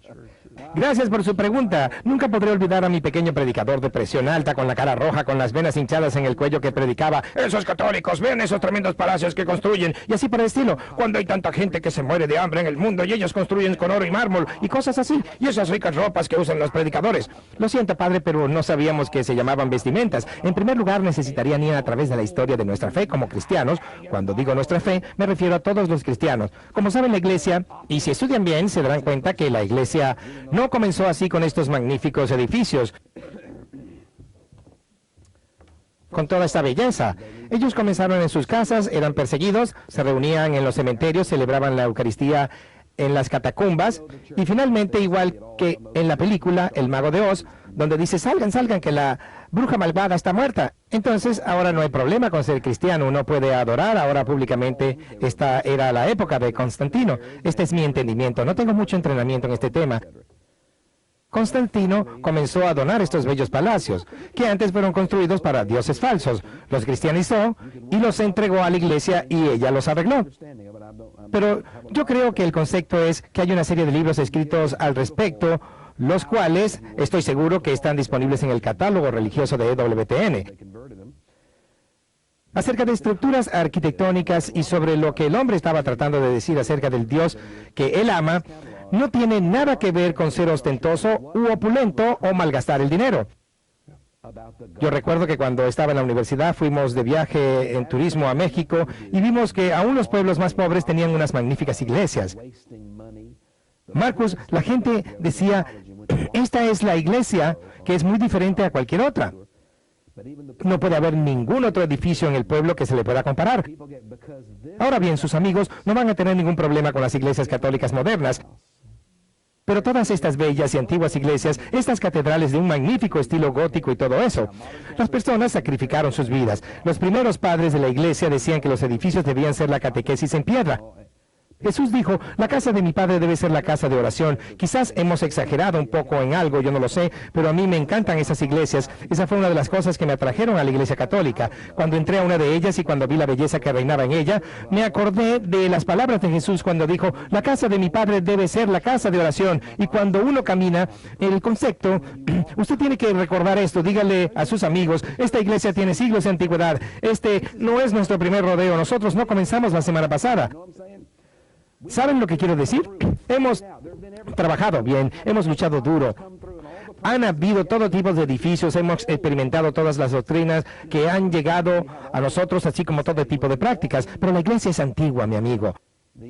Gracias por su pregunta. Nunca podré olvidar a mi pequeño predicador de presión alta, con la cara roja, con las venas hinchadas en el cuello, que predicaba: esos católicos, vean esos tremendos palacios que construyen, y así por el estilo. Cuando hay tanta gente que se muere de hambre en el mundo y ellos construyen con oro y mármol y cosas así, y esas ricas ropas que usan los predicadores. Lo siento, padre, pero no sabíamos que se llamaban vestimentas. En primer lugar, necesitarían ir a través de la historia de nuestra fe como cristianos. Cuando digo nuestra fe, me refiero a todos los cristianos. Como saben, la iglesia, y si estudian bien, se darán cuenta que la iglesia no comenzó así con estos magníficos edificios, con toda esta belleza. Ellos comenzaron en sus casas, eran perseguidos, se reunían en los cementerios, celebraban la Eucaristía en las catacumbas, y finalmente, igual que en la película El Mago de Oz, donde dice: salgan, salgan, que la bruja malvada está muerta. Entonces, ahora no hay problema con ser cristiano, uno puede adorar ahora públicamente. Esta era la época de Constantino. Este es mi entendimiento, no tengo mucho entrenamiento en este tema. Constantino comenzó a donar estos bellos palacios, que antes fueron construidos para dioses falsos. Los cristianizó y los entregó a la iglesia, y ella los arregló. Pero yo creo que el concepto es que hay una serie de libros escritos al respecto, los cuales estoy seguro que están disponibles en el catálogo religioso de EWTN, acerca de estructuras arquitectónicas y sobre lo que el hombre estaba tratando de decir acerca del Dios que él ama. No tiene nada que ver con ser ostentoso u opulento o malgastar el dinero. Yo recuerdo que cuando estaba en la universidad fuimos de viaje en turismo a México y vimos que aún los pueblos más pobres tenían unas magníficas iglesias. Marcus, la gente decía: esta es la iglesia que es muy diferente a cualquier otra. No puede haber ningún otro edificio en el pueblo que se le pueda comparar. Ahora bien, sus amigos no van a tener ningún problema con las iglesias católicas modernas. Pero todas estas bellas y antiguas iglesias, estas catedrales de un magnífico estilo gótico y todo eso, las personas sacrificaron sus vidas. Los primeros padres de la iglesia decían que los edificios debían ser la catequesis en piedra. Jesús dijo, la casa de mi padre debe ser la casa de oración. Quizás hemos exagerado un poco en algo, yo no lo sé, pero a mí me encantan esas iglesias. Esa fue una de las cosas que me atrajeron a la iglesia católica. Cuando entré a una de ellas y cuando vi la belleza que reinaba en ella, me acordé de las palabras de Jesús cuando dijo, la casa de mi padre debe ser la casa de oración. Y cuando uno camina, el concepto, usted tiene que recordar esto, dígale a sus amigos, esta iglesia tiene siglos de antigüedad. Este no es nuestro primer rodeo, nosotros no comenzamos la semana pasada. ¿Saben lo que quiero decir? Hemos trabajado bien, hemos luchado duro. Han habido todo tipo de edificios, hemos experimentado todas las doctrinas que han llegado a nosotros, así como todo tipo de prácticas. Pero la iglesia es antigua, mi amigo.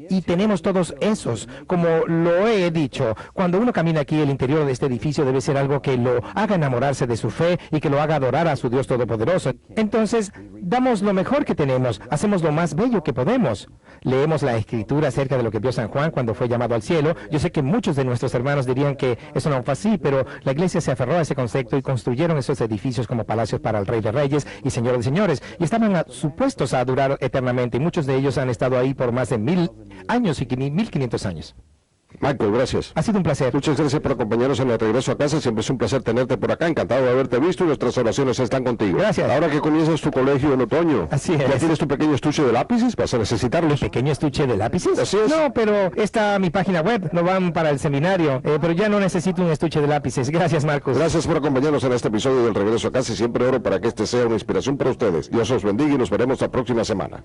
Y tenemos todos esos, como lo he dicho, cuando uno camina aquí, el interior de este edificio debe ser algo que lo haga enamorarse de su fe y que lo haga adorar a su Dios Todopoderoso. Entonces, damos lo mejor que tenemos, hacemos lo más bello que podemos. Leemos la Escritura acerca de lo que vio San Juan cuando fue llamado al cielo. Yo sé que muchos de nuestros hermanos dirían que eso no fue así, pero la iglesia se aferró a ese concepto y construyeron esos edificios como palacios para el Rey de Reyes y Señor de Señores, y estaban supuestos a durar eternamente, y muchos de ellos han estado ahí por más de 1000 años y 1500 años. Michael, gracias. Ha sido un placer. Muchas gracias por acompañarnos en el regreso a casa. Siempre es un placer tenerte por acá. Encantado de haberte visto y nuestras oraciones están contigo. Gracias. Ahora que comienzas tu colegio en otoño, así es. ¿Ya tienes tu pequeño estuche de lápices? ¿Vas a necesitarlos? ¿Pequeño estuche de lápices? Así es. No, pero está mi página web. No van para el seminario. Pero ya no necesito un estuche de lápices. Gracias, Marcos. Gracias por acompañarnos en este episodio del regreso a casa. Y siempre oro para que este sea una inspiración para ustedes. Dios os bendiga y nos veremos la próxima semana.